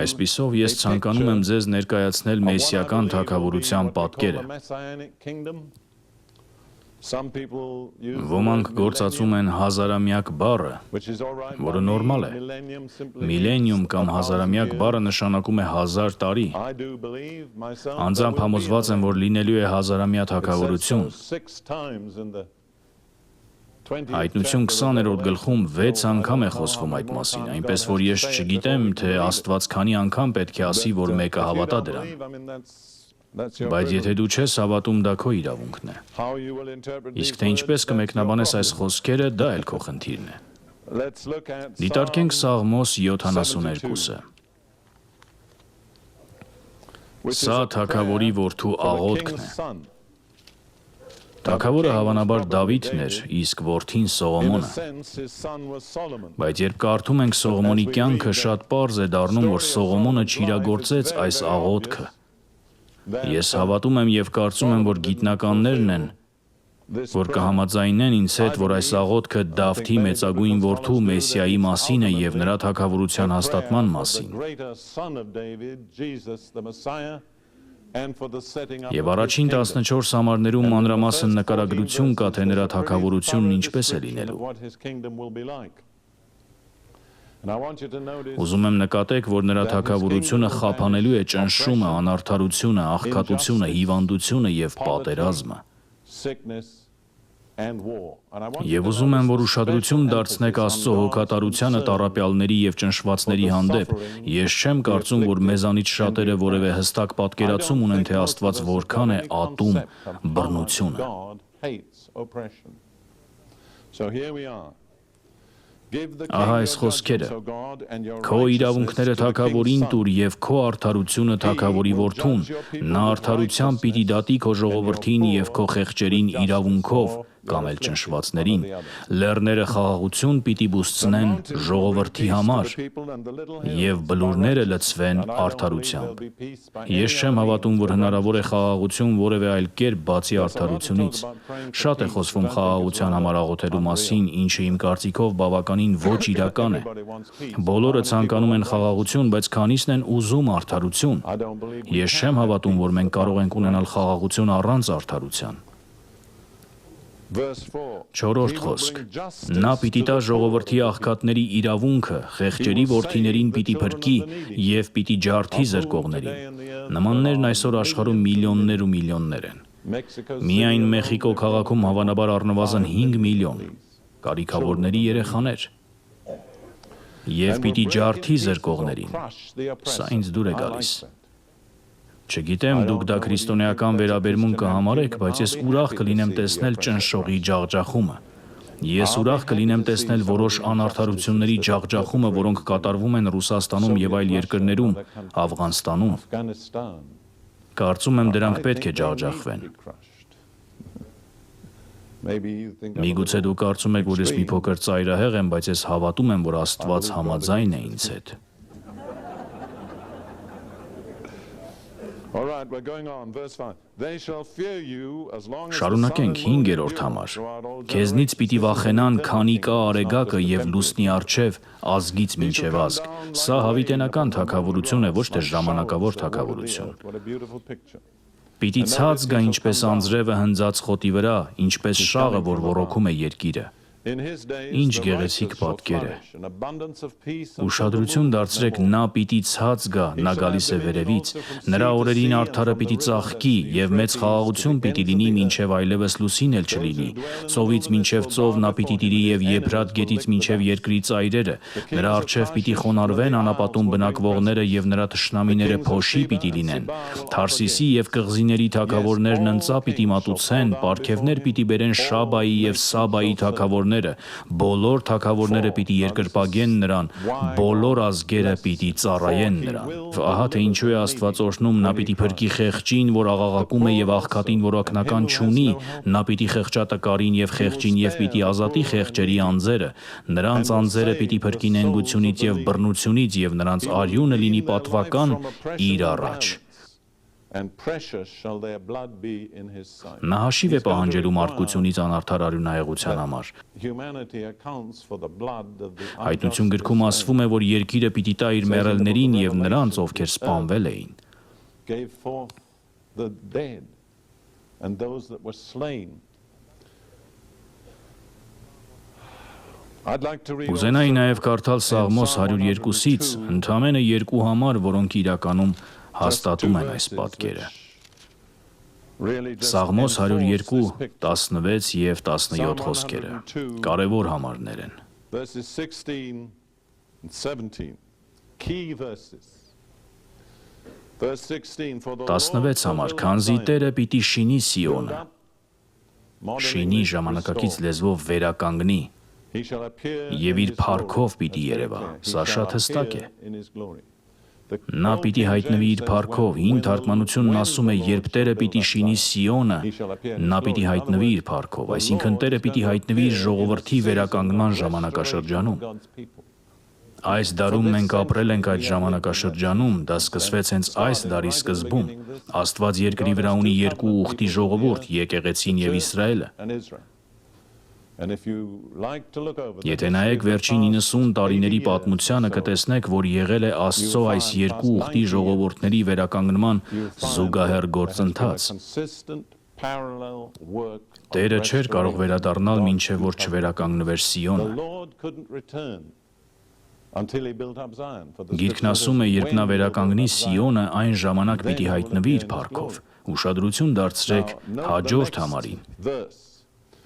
Այսպիսով ես ցանկանում եմ ձեզ ներկայացնել մեսիական թագավորության պատկերը։ Ոմանք գործածում են հազարամյակ բառը, որը նորմալ է։ Միլենիում կամ հազարամյակ բառը նշանակում է 1000 տարի։ Անձամբ համոզված եմ, որ լինելու է հազարամյա թագավորություն։ Հայտնություն 20-րդ գլխում 6 անգամ է խոսվում այդ մասին, այնպես որ ես չգիտեմ, թե Աստված քանի անգամ պետք է ասի, որ մեկը հավատա դրան։ Բայց եթե դու չես հավատում, դա քո իրավունքն է։ Իսկ թե ինչպես կմեկնաբանես այս խոսքերը, դա էլ քո խնդիրն է։ Դիտարկենք Սաղմոս 72-ը։ Սա թագավորի որդու աղոթքն է։ Թագավորը հավանաբար Դավիթն էր, իսկ որդին Սողոմոնը։ Բայց երբ կարդում ենք Սողոմոնի կյանքը, շատ պարզ է դառնում, որ Սողոմոնը չիրագործեց այս աղոթքը։ Ես հավատում եմ և կարծում եմ, որ գիտնականներն են, որ կհամաձայնեն ինձ հետ, որ այս աղոթքը Դավթի մեծագույն որդու Մեսիայի մասին է և նրա թագավորության հաստատման մասին։ Եվ առաջին 14 համարներում մանրամասն նկարագրություն կա, թե նրա թագավորությունն ինչպես է լինելու։ Ուզում եմ նկատեք, որ նրա թագավորությունը խափանելու է ճնշումը, անարդարությունը, աղքատությունը, հիվանդությունը և պատերազմը։ Եվ ուզում եմ, որ ուշադրություն դարձնեք Աստծո հոգատարությանը տառապյալների և ճնշվածների հանդեպ։ Ես չեմ կարծում, որ մեզանից շատերը որևէ հստակ պատկերացում ունեն, թե Աստված որքան է ատում բռնությունը։ Ահա այս խոսքերը. «Քո իրավունքները թագավորին տուր և քո արդարությունը թագավորի որդուն, նա արդարությամբ պիտի դատի քո ժողովրդին և քո խեղճերին իրավունքով կամ էլ ճնշվածներին, լեռները խաղաղություն պիտի բուսցնեն ժողովրդի համար և բլուրները լցվեն արդարությամբ»։ Ես չեմ հավատում, որ հնարավոր է խաղաղություն որևէ այլ կերպ բացի արդարությունից։ Շատ է խոսվում խաղաղության համար աղոթելու մասին, ինչը իմ կարծիքով բավականին ոչ իրական է։ Բոլորը ցանկանում են խաղաղություն, բայց քանիսն են ուզում արդարություն։ Ես չեմ հավատում, որ մենք կարող ենք ունենալ խաղաղություն առանց արդարության։ 4-րդ խոսք. Նա պիտի տա ժողովրդի աղքատների իրավունքը, խեղճերի որդիներին պիտի փրկի և պիտի ջարդի զրկողներին։ Նմաններն այսօր աշխարհում միլիոններ ու միլիոններ են։ Միայն Մեխիկո քաղաքում հավանաբար առնվազն 5 միլիոն կարիքավորների երեխաներ։ Եվ պիտի ջարդի զրկողներին։ Սա ինձ դուր է գալիս։ Չգիտեմ, դուք դա քրիստոնեական վերաբերմունք կհամարեք, բայց ես ուրախ կլինեմ տեսնել ճնշողի ջախջախումը։ Ես ուրախ կլինեմ տեսնել որոշ անարդարությունների ջախջախումը, որոնք կատարվում են Ռուսաստանում և այլ երկրներում, Աֆղանստանում։ Կարծում եմ, դրանք պետք է ջախջախվեն։ Միգուցե դուք կարծում եք, որ ես մի փոքր ծայրահեղ եմ, բայց ես հավատում եմ, որ Աստված համաձայն է ինձ հետ։ Շարունակենք 5-րդ համար. Քեզնից պիտի վախենան, քանի կա արեգակը և լուսնի առջև ազգից մինչև ազգ։ Սա հավիտենական թագավորություն է, ոչ թե ժամանակավոր թագավորություն։ Պիտի ցած գա ինչպես անձրևը հնձած խոտի վրա, ինչպես շաղը, որ ոռոգում է երկիրը։ Ինչ գեղեցիկ պատկեր է։ Ուշադրություն դարձրեք, նա պիտի ցած գա, նա գալիս է վերևից, նրա օրերին արդարը պիտի ծաղկի և մեծ խաղաղություն պիտի լինի, մինչև այլևս լուսին էլ չլինի։ Ծովից մինչև ծով նա պիտի տիրի և Եփրատ գետից մինչև երկրի ծայրերը, նրա առջև պիտի խոնարհվեն անապատում բնակվողները և նրա թշնամիները փոշի պիտի լինեն։ Թարսիսի և կղզիների թագավորներն ընծա պիտի մատուցեն, պարգևներ պիտի բերեն Շաբայի և Սաբայի թագավորները թագավորները, բոլոր թագավորները պիտի երկրպագեն նրան, բոլոր ազգերը պիտի ծառայեն նրան։ Ահա թե ինչու է Աստված օրհնում, նա պիտի փրկի խեղճին, որ աղաղակում է եւ աղքատին, որ օգնական չունի, նա պիտի խեղճա տկարին եւ խեղճին եւ պիտի ազատի խեղճերի անձերը, նրանց անձերը պիտի փրկի նենգությունից եւ բռնությունից եւ նրանց արյունը լինի պատվական իր առաջ։ Նա հաշիվ է պահանջելու մարդկությունից անարդար արյունահեղության համար։ Հայտնություն գրքում ասվում է, որ երկիրը պիտի տա իր մեռելներին եւ նրանց, ովքեր սպանվել էին։ Կուզենայի նաև կարդալ Սաղմոս 102-ից, ընդամենը երկու համար, որոնք իրականում հաստատում են այս պատկերը։ Սաղմոս 102, 16 և 17 խոսքերը կարևոր համարներ են։ 16 համար, քանզի Տերը պիտի շինի Սիոնը, շինի ժամանակակից լեզվով վերականգնի և իր փառքով պիտի երևա, սա շատ հստակ է։ Նա պիտի հայտնվի իր փառքով, հին թարգմանությունն ասում է, երբ Տերը պիտի շինի Սիոնը, նա պիտի հայտնվի իր փառքով, այսինքն Տերը պիտի հայտնվի իր ժողովրդի վերականգնման ժամանակաշրջանում։ Այս դարում մենք ապրել ենք այդ ժամանակաշրջանում, դա սկսվեց հենց այս դարի սկզբում։ Աստված երկրի վրա ունի երկու ուխտի ժողովուրդ՝ եկեղեցին և Իսրայելը։ Եթե նայեք վերջին 90 տարիների պատմությանը, կտեսնեք, որ եղել է Աստծո այս երկու ուխտի ժողովուրդների վերականգնման զուգահեռ գործընթաց։ Տերը չէր կարող վերադառնալ, մինչև որ չվերականգնվեր Սիոնը։ Գիրքն ասում է, երբ նա վերականգնի Սիոնը, այն ժամանակ պիտի հայտնվի իր փառքով։ Ուշադրություն դարձրեք հաջորդ համարին։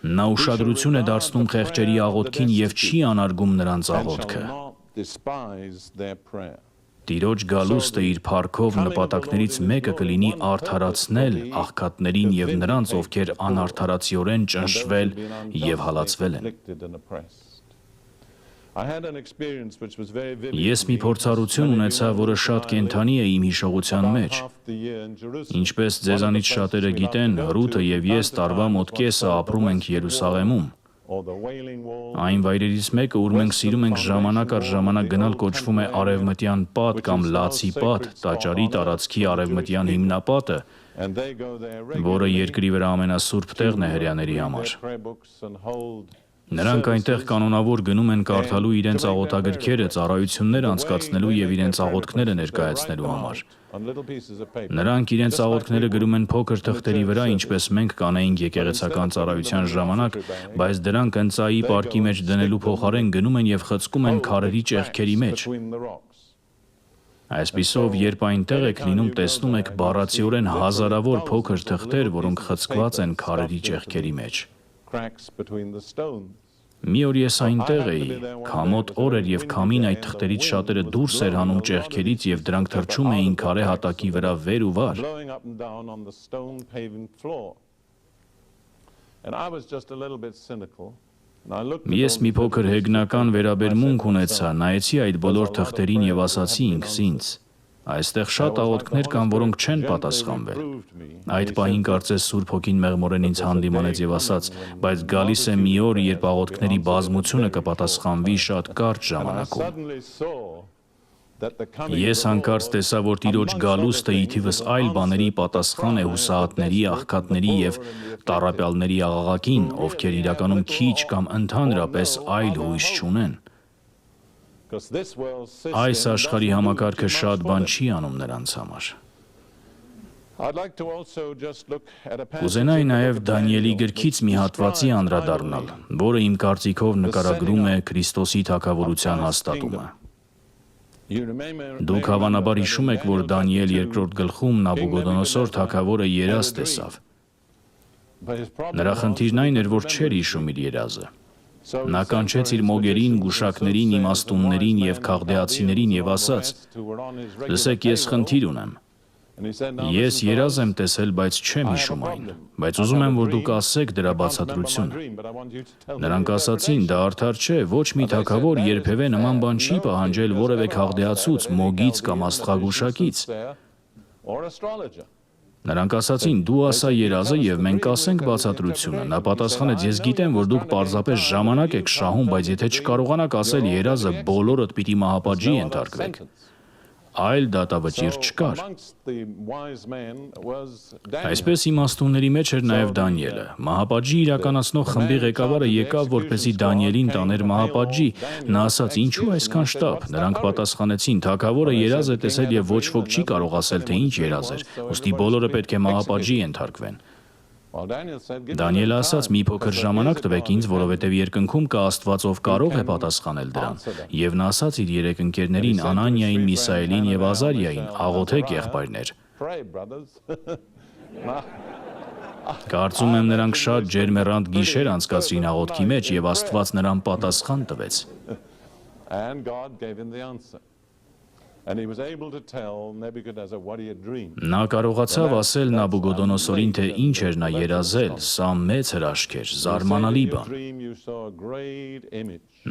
Նա ուշադրություն է դարձնում խեղճերի աղոթքին և չի անարգում նրանց աղոթքը։ Տիրոջ գալուստը իր փառքով նպատակներից մեկը կլինի արդարացնել աղքատներին և նրանց, ովքեր անարդարացիորեն ճնշվել և հալածվել են։ Ես մի փորձառություն ունեցա, որը շատ կենդանի է իմ հիշողության մեջ։ Ինչպես ձեզանից շատերը գիտեն, Ռութը և ես տարվա մոտ կեսը ապրում ենք Երուսաղեմում։ Այն վայրերից մեկը, ուր մենք սիրում ենք ժամանակ առ ժամանակ գնալ, կոչվում է Արևմտյան պատ կամ Լացի պատ, տաճարի տարածքի արևմտյան հիմնապատը, որը երկրի վրա ամենասուրբ տեղն է հրեաների համար։ Նրանք այնտեղ կանոնավոր գնում են կարդալու իրենց աղոթագրքերը, ծառայություններ անցկացնելու և իրենց աղոթքները ներկայացնելու համար։ Նրանք իրենց աղոթքները գրում են փոքր թղթերի վրա, ինչպես մենք կանեինք եկեղեցական ծառայության ժամանակ, բայց դրանք ընծայի պարկի մեջ դնելու փոխարեն գնում են և խցկում են քարերի ճեղքերի մեջ։ Այսպիսով, երբ այնտեղ եք լինում, տեսնում եք բառացիորեն հազարավոր փոքր թղթեր, որոնք խցկված են քարերի ճեղքերի մեջ։ Մի օր ես այնտեղ էի, քամոտ օր էր և քամին այդ թղթերից շատերը դուրս էր հանում ճեղքերից և դրանք թռչում էին քարե հատակի վրա վեր ու վար։ Ես մի փոքր հեգնական վերաբերմունք ունեցա, նայեցի այդ բոլոր թղթերին և ասացի ինքս ինձ. այստեղ շատ աղոթքներ կան, որոնք չեն պատասխանվել։ Այդ պահին կարծես Սուրբ Հոգին մեղմորեն ինձ հանդիմանեց և ասաց, բայց գալիս է մի օր, երբ աղոթքների բազմությունը կպատասխանվի շատ կարճ ժամանակում։ Ես հանկարծ տեսա, որ Տիրոջ գալուստը ի թիվս այլ բաների պատասխան է հուսահատների, աղքատների և տառապյալների աղաղակին, ովքեր իրականում քիչ կամ ընդհանրապես այլ հույս չունեն։ Այս աշխարհի համակարգը շատ բան չի անում նրանց համար։ Կուզենայի նաև Դանիելի գրքից մի հատվածի անդրադառնալ, որը իմ կարծիքով նկարագրում է Քրիստոսի թագավորության հաստատումը։ Դուք հավանաբար հիշում եք, որ Դանիել 2-րդ գլխում Նաբուգոդոնոսոր թագավորը երազ տեսավ։ Նրա խնդիրն այն էր, որ չէր հիշում իր երազը։ Նա կանչեց իր մոգերին, գուշակներին, իմաստուններին և քաղդեացիներին և ասաց. «Լսեք, ես խնդիր ունեմ։ Ես երազ եմ տեսել, բայց չեմ հիշում այն, բայց ուզում եմ, որ դուք ասեք դրա բացատրությունը։ Նրանք ասացին, դա արդար չէ, ոչ մի թագավոր երբևէ նման բան չի պահանջել որևէ քաղդեացուց, մոգից կամ աստղագուշակից։ Նրանք ասացին, դու ասա երազը և մենք ասենք բացատրությունը։ Նա պատասխանեց, ես գիտեմ, որ դուք պարզապես ժամանակ եք շահում, բայց եթե չկարողանաք ասել երազը, բոլորդ պիտի մահապատժի ենթարկվեք։ Այլ դատավճիռ չկար։ Այսպես իմաստունների մեջ էր նաև Դանիելը։ Մահապատժի իրականացնող խմբի ղեկավարը եկավ, որպեսզի Դանիելին տաներ մահապատժի։ Նա ասաց, ինչու այսքան շտապ։ Նրանք պատասխանեցին, թագավորը երազ է տեսել և ոչ ոք չի կարող ասել, թե ինչ երազ էր, ուստի բոլորը պետք է մահապատժի ենթարկվեն։ Դանիելը ասաց, մի փոքր ժամանակ տվեք ինձ, որովհետև երկնքում կա Աստված, ով կարող է պատասխանել դրան։ Եվ նա ասաց իր երեք ընկերներին, Անանիային, Միսայելին և Ազարիային, աղոթեք եղբայրներ։ Կարծում եմ նրանք շատ ջերմեռանդ գիշեր անցկացրին աղոթքի մեջ և Աստված նրան պատասխան տվեց։ Նա կարողացավ ասել Նաբուգոդոնոսորին, թե ինչ էր նա երազել, սա մեծ հրաշք էր, զարմանալի բան։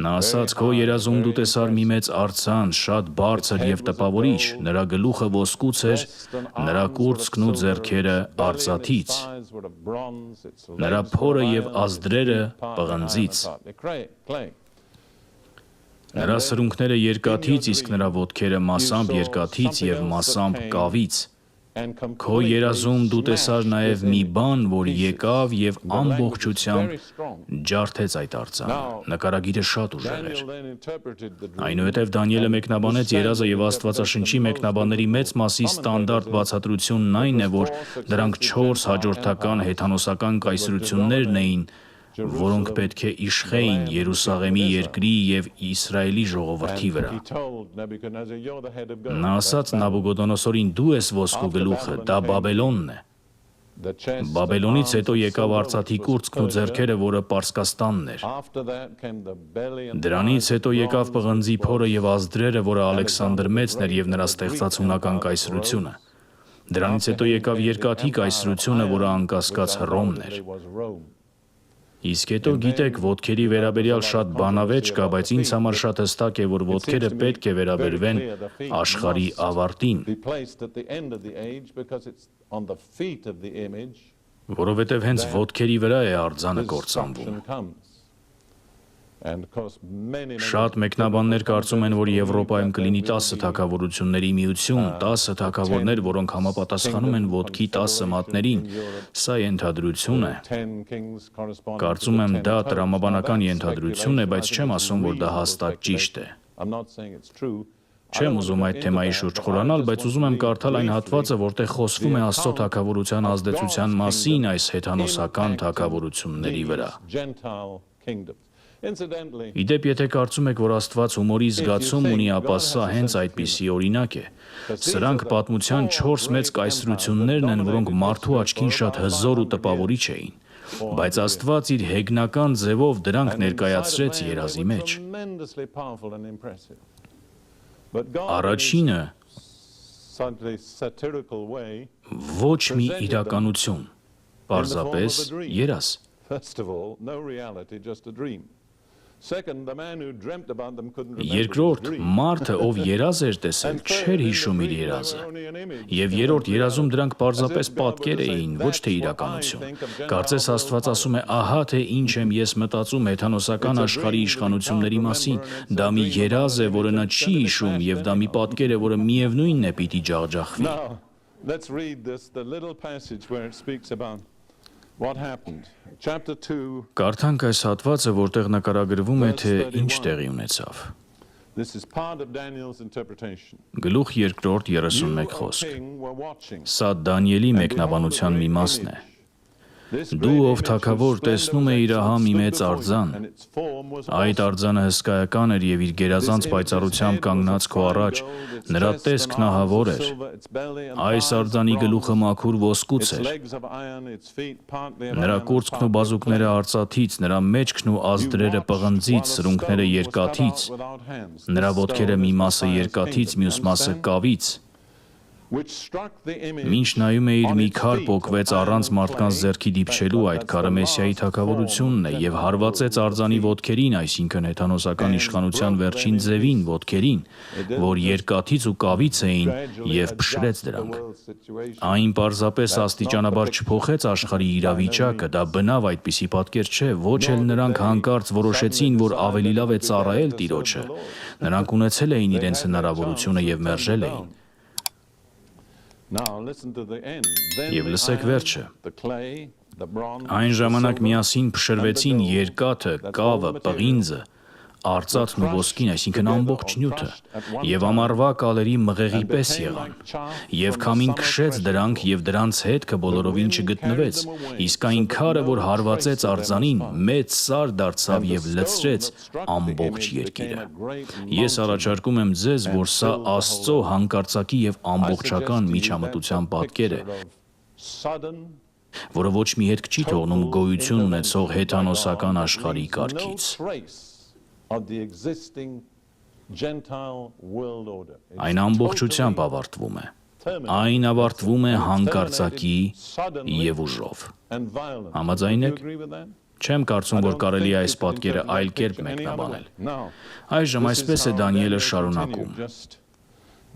Նա ասաց, քո երազում դու տեսար մի մեծ արձան, շատ բարձր և տպավորիչ, նրա գլուխը ոսկուց էր, նրա կուրծքն ու ձեռքերը արծաթից, նրա փորը և ազդրերը պղնձից։ Նրա սրունքները երկաթից, իսկ նրա ոտքերը մասամբ երկաթից և մասամբ կավից։ Քո երազում դու տեսար նաև մի բան, որ եկավ և ամբողջությամբ ջարդեց այդ արձանը։ Նկարագիրը շատ ուժեղ էր։ Այնուհետև Դանիելը մեկնաբանեց երազը և Աստվածաշնչի մեկնաբանների մեծ մասի ստանդարտ բացատրությունն այն է, որ դրանք 4 հաջորդական հեթանոսական կայսրություններն էին, որոնք պետք է իշխեին Երուսաղեմի երկրի և Իսրայելի ժողովրդի վրա։ Նա ասաց Նաբուգոդոնոսորին, դու ես ոսկու գլուխը, դա Բաբելոնն է։ Բաբելոնից հետո եկավ արծաթի կուրծքն ու ձեռքերը, որը Պարսկաստանն էր։ Դրանից հետո եկավ պղնձի փորը և ազդրերը, որը Ալեքսանդր Մեծն էր և նրա ստեղծած հունական կայսրությունը։ Դրանից հետո եկավ երկաթի կայսրությունը, որը անկասկած Հռոմն էր։ Իսկ հետո գիտեք, ոտքերի վերաբերյալ շատ բանավեճ կա, բայց ինձ համար շատ հստակ է, որ ոտքերը պետք է վերաբերվեն աշխարհի ավարտին, որովհետև հենց ոտքերի վրա է արձանը կործանվում։ Շատ մեկնաբաններ կարծում են, որ Եվրոպայում կլինի 10 թագավորությունների միություն, 10 թագավորներ, որոնք համապատասխանում են ոտքի 10 մատներին։ Սա ենթադրություն է։ Կարծում եմ, դա տրամաբանական ենթադրություն է, բայց չեմ ասում, որ դա հաստատ ճիշտ է։ Չեմ ուզում այդ թեմայի շուրջ խորանալ, բայց ուզում եմ կարդալ այն հատվածը, որտեղ խոսվում է Աստծո թագավորության ազդեցության մասին այս հեթանոսական թագավորությունների վրա։ Իդեպ, եթե կարծում եք, որ Աստված հումորի զգացում ունի, ապա սա հենց այդպիսի օրինակ է։ Սրանք պատմության 4 մեծ կայսրություններն են, որոնք մարդու աչքին շատ հզոր ու տպավորիչ էին, բայց Աստված իր հեգնական ձևով դրանք ներկայացրեց երազի մեջ։ Առաջինը ոչ մի իրականություն, պարզապես երազ։ Երկրորդ, մարդը, ով երազ էր տեսել, չէր հիշում իր երազը։ Եվ երրորդ, երազում դրանք պարզապես պատկեր էին, ոչ թե իրականություն։ Կարծես Աստված ասում է, ահա թե ինչ եմ ես մտածում հեթանոսական աշխարհի իշխանությունների մասին։ Դա մի երազ է, որը նա չի հիշում, և դա մի պատկեր է, որը միևնույնն է պիտի ջախջախվի։ Կարդանք այս հատվածը, որտեղ նկարագրվում է, թե ինչ տեղի ունեցավ։ Գլուխ 2, 31 խոսք։ Սա Դանիելի մեկնաբանության մի մասն է։ Դու, ով թագավոր, տեսնում էիր ահա մի մեծ արձան։ Այդ արձանը հսկայական էր և իր գերազանց պայծառությամբ կանգնած քո առաջ, նրա տեսքն ահավոր էր։ Այս արձանի գլուխը մաքուր ոսկուց էր։ Նրա կուրծքն ու բազուկները արծաթից, նրա մեջքն ու ազդրերը պղնձից, սրունքները երկաթից, նրա ոտքերը մի մասը երկաթից, մյուս մասը կավից։ Մինչ նայում էիր, մի քար պոկվեց առանց մարդկանց ձեռքի դիպչելու, այդ քարը Մեսիայի թագավորությունն է եւ հարվածեց արձանի ոտքերին, այսինքն հեթանոսական իշխանության վերջին ձևին, ոտքերին, որ երկաթից ու կավից էին եւ փշրեց դրանք։ Այն պարզապես աստիճանաբար չփոխեց աշխարհի իրավիճակը, դա բնավ այդպիսի պատկեր չէ, ոչ էլ նրանք հանկարծ որոշեցին, որ ավելի լավ է ծառայել Տիրոջը։ Նրանք ունեցել էին իրենց հնարավորությունը եւ մերժել էին։ Եվ լսեք վերջը. Այն ժամանակ միասին փշրվեցին երկաթը, կավը, պղինձը, արծաթն ու ոսկին, այսինքն ամբողջ նյութը, եւ ամառվա կալերի մղեղի պես եղան, եւ քամին քշեց դրանք, եւ դրանց հետքը բոլորովին չգտնվեց, իսկ այն քարը, որ հարվածեց արձանին, մեծ սար դարձավ եւ լցրեց ամբողջ երկիրը։ Ես առաջարկում եմ ձեզ, որ սա Աստծո հանկարծակի եւ ամբողջական միջամտության պատկեր է, որը ոչ մի հետք չի թողնում գոյություն ունեցող հեթանոսական աշխարհի կարգից։ Այն ամբողջությամբ ավարտվում է։ Այն ավարտվում է հանկարծակի եւ ուժով։ Համաձայն եք։ Չեմ կարծում, որ կարելի է այս պատկերը այլ կերպ մեկնաբանել։ Այժմ այսպես է Դանիելը շարունակում։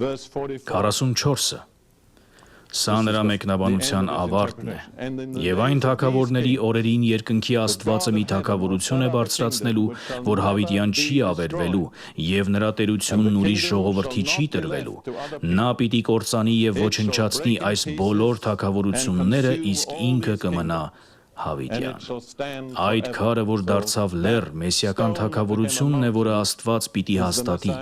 44-ը Սա նրա մեկնաբանության ավարտն է, եւ այն թագավորների օրերին երկնքի Աստվածը մի թագավորություն է բարձրացնելու, որ հավիտյան չի ավերվելու, եւ նրա տերությունն ուրիշ ժողովրդի չի տրվելու։ Նա պիտի կործանի եւ ոչնչացնի այս բոլոր թագավորությունները, իսկ ինքը կմնա հավիտյան։ Այդ քարը, որ դարձավ լեռ, մեսիական թագավորությունն է, որը Աստված պիտի հաստատի։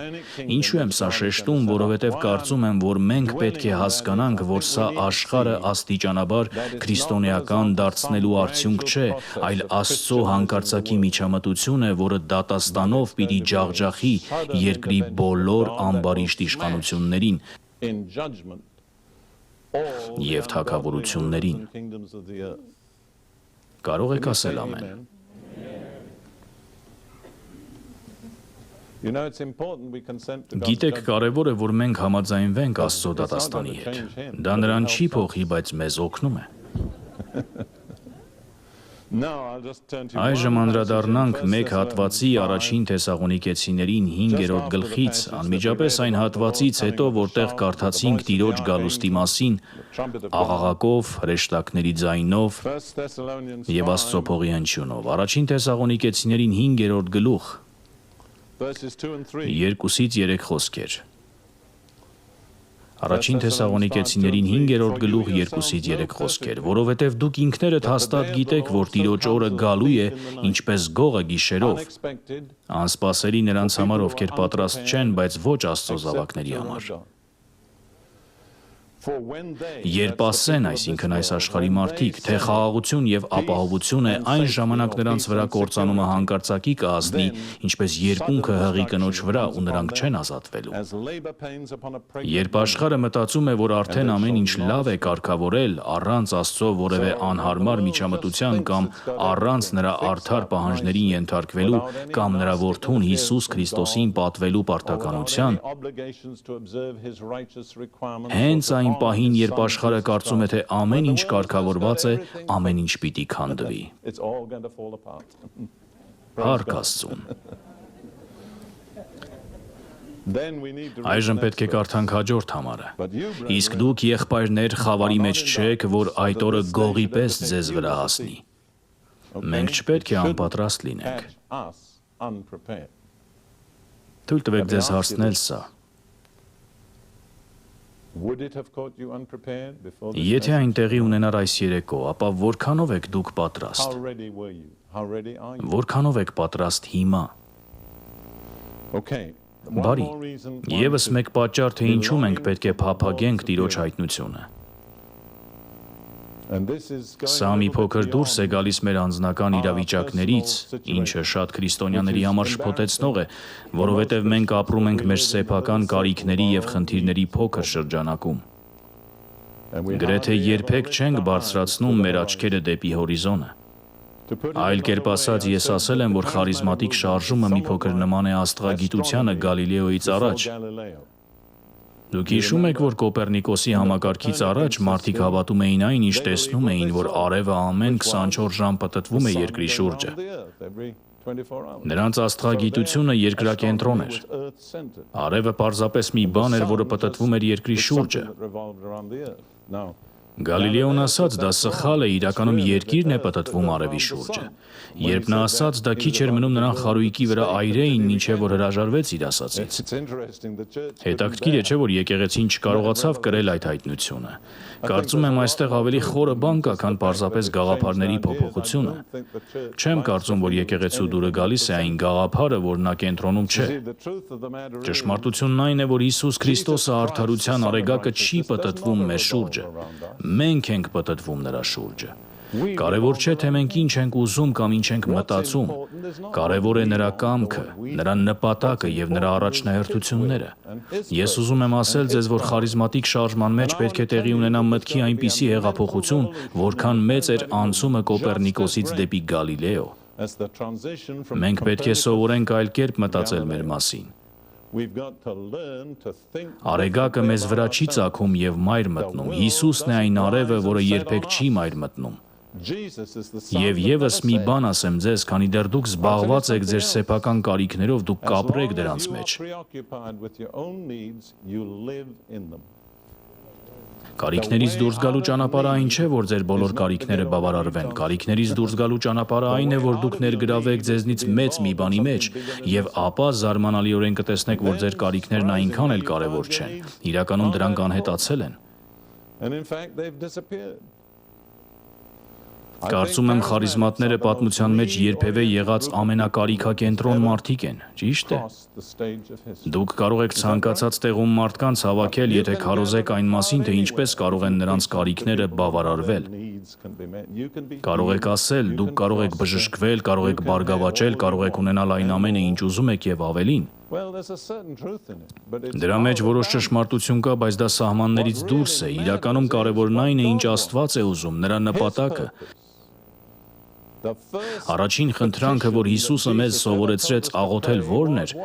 Ինչու եմ սա շեշտում, որովհետև կարծում եմ, որ մենք պետք է հասկանանք, որ սա աշխարհը աստիճանաբար քրիստոնեական դարձնելու արդյունք չէ, այլ Աստծո հանկարծակի միջամտություն է, որը դատաստանով պիտի ջախջախի երկրի բոլոր ամբարիշտ իշխանություններին եւ թագավորություններին։ Կարող եք ասել ամեն։ Գիտեք, կարևոր է, որ մենք համաձայնվենք Աստծո դատաստանի հետ։ Դա նրան չի փոխի, բայց մեզ օգնում է։ Այժմ անդրադառնանք մեկ հատվածի առաջին Թեսաղոնիկեցիներին 5-րդ գլխից, անմիջապես այն հատվածից հետո, որտեղ կարդացինք Տիրոջ գալուստի մասին, աղաղակով, հրեշտակների ձայնով եւ Աստծո փողի հնչյունով։ Առաջին Թեսաղոնիկեցիներին 5-րդ գլուխ 2-ից 3 խոսքեր։ Առաջին Թեսաղոնիկեցիներին 5-րդ գլուխ 2-ից 3 խոսքեր, որովհետև դուք ինքներդ հաստատ գիտեք, որ Տիրոջ օրը գալու է, ինչպես գողը գիշերով, անսպասելի նրանց համար, ովքեր պատրաստ չեն, բայց ոչ Աստծո զավակների համար։ Երբ ասեն, այսինքն այս աշխարհի մարդիկ, թե խաղաղություն եւ ապահովություն է, այն ժամանակ նրանց վրա կործանումը հանկարծակի կհասնի, ինչպես երկունքը հղի կնոջ վրա, ու նրանք չեն ազատվելու։ Երբ աշխարհը մտածում է, որ արդեն ամեն ինչ լավ է կարգավորել, առանց Աստծո որևէ անհարմար միջամտության կամ առանց նրա արդար պահանջներին ենթարկվելու կամ նրա որդուն Հիսուս Քրիստոսին պատվելու պարտականության, հենց այն պահին, երբ աշխարհը կարծում է, թե ամեն ինչ կարգավորված է, ամեն ինչ պիտի քանդվի։ Փառք Աստծուն։ Այժմ պետք է կարդանք հաջորդ համարը։ Իսկ դուք եղբայրներ խավարի մեջ չեք, որ այդ օրը գողի պես ձեզ վրա հասնի։ Մենք չպետք է անպատրաստ լինենք։ Թույլ տվեք ձեզ հարցնել սա։ Եթե այն տեղի ունենար այս երեկո, ապա որքանով եք դուք պատրաստ։ Որքանով եք պատրաստ հիմա։ Բարի, եւս մեկ պատճառ, թե ինչու մենք պետք է փափագենք Տիրոջ հայտնությունը։ Սա մի փոքր դուրս է գալիս մեր անձնական իրավիճակներից, ինչը շատ քրիստոնյաների համար շփոթեցնող է, որովհետև մենք ապրում ենք մեր սեփական կարիքների եւ խնդիրների փոքր շրջանակում։ Գրեթե երբեք չենք բարձրացնում մեր աչքերը դեպի հորիզոնը։ Այլ կերպ ասած, ես ասել եմ, որ խարիզմատիկ շարժումը մի փոքր նման է աստղագիտությանը Գալիլեոյից առաջ։ Դուք հիշում եք, որ Կոպեռնիկոսի համակարգից առաջ մարդիկ հավատում էին այն, ինչ տեսնում էին, որ արևը ամեն 24 ժամ պտտվում է երկրի շուրջը։ Նրանց աստղագիտությունը երկրակենտրոն էր։ Արևը պարզապես մի բան էր, որը պտտվում էր երկրի շուրջը։ Գալիլեոն ասաց, դա սխալ է, իրականում երկիրն է պտտվում արևի շուրջը։ Երբ նա ասաց, դա քիչ էր մնում նրան խարույկի վրա այրեին, մինչև որ հրաժարվեց իր ասածից։ Հետաքրքիր է, չէ՞ որ եկեղեցին չկարողացավ կրել այդ հայտնությունը։ Կարծում եմ, այստեղ ավելի խորը բան կա, քան պարզապես գաղափարների փոփոխությունը։ Չեմ կարծում, որ եկեղեցու դուրը գալիս է այն գաղափարը, որ նա կենտրոնում չէ։ Ճշմարտությունն այն է, որ Հիսուս Քրիստոսը արդարության արեգակը չի պտտվում մեր շուրջը։ Մենք ենք պտտվում նրա շուրջը։ Կարևոր չէ, թե մենք ինչ ենք ուզում կամ ինչ ենք մտածում։ Կարևոր է նրա կամքը, նրա նպատակը եւ նրա առաջնահերթությունները։ Ես ուզում եմ ասել ձեզ, որ խարիզմատիկ շարժման մեջ պետք է տեղի ունենա մտքի այնպիսի հեղափոխություն, որքան մեծ էր անցումը Կոպեռնիկոսից դեպի Գալիլեո։ Մենք պետք է սովորենք այլ կերպ մտածել մեր մասին։ Արեգակը մեզ վրա չի ծագում եւ մայր մտնում։ Հիսուսն է այն արևը, որը երբեք չի մայր մտնում։ Եվ եւս մի բան ասեմ ձեզ, քանի դեռ դուք զբաղված եք ձեր սեփական կարիքներով, դուք կապրեք դրանց մեջ։ Կարիքներից դուրս գալու ճանապարհը այն չէ, որ ձեր բոլոր կարիքները բավարարվեն։ Կարիքներից դուրս գալու ճանապարհը այն է, որ դուք ներգրավեք ձեզնից մեծ մի բանի մեջ, եւ ապա զարմանալիորեն կտեսնեք, որ ձեր կարիքներն այնքան էլ կարեւոր չեն։ Իրականում դրանք անհետացել են։ Կարծում եմ, խարիզմատները պատմության մեջ երբևէ եղած ամենակարիքակենտրոն մարդիկ են, ճիշտ է։ Դուք կարող եք ցանկացած տեղում մարդկանց հավաքել, եթե քարոզեք այն մասին, թե ինչպես կարող են նրանց կարիքները բավարարվել։ Կարող եք ասել, դուք կարող եք բժշկվել, կարող եք բարգավաճել, կարող եք ունենալ այն ամենը, ինչ ուզում եք եւ ավելին։ Դրա մեջ որոշ ճշմարտություն կա, բայց դա սահմաններից դուրս է։ Իրականում կարևորն այն է, ինչ Աստված է ուզում, նրա նպատակը։ Առաջին խնդրանքը, որ Հիսուսը մեզ սովորեցրեց աղոթել, ո՞րն էր։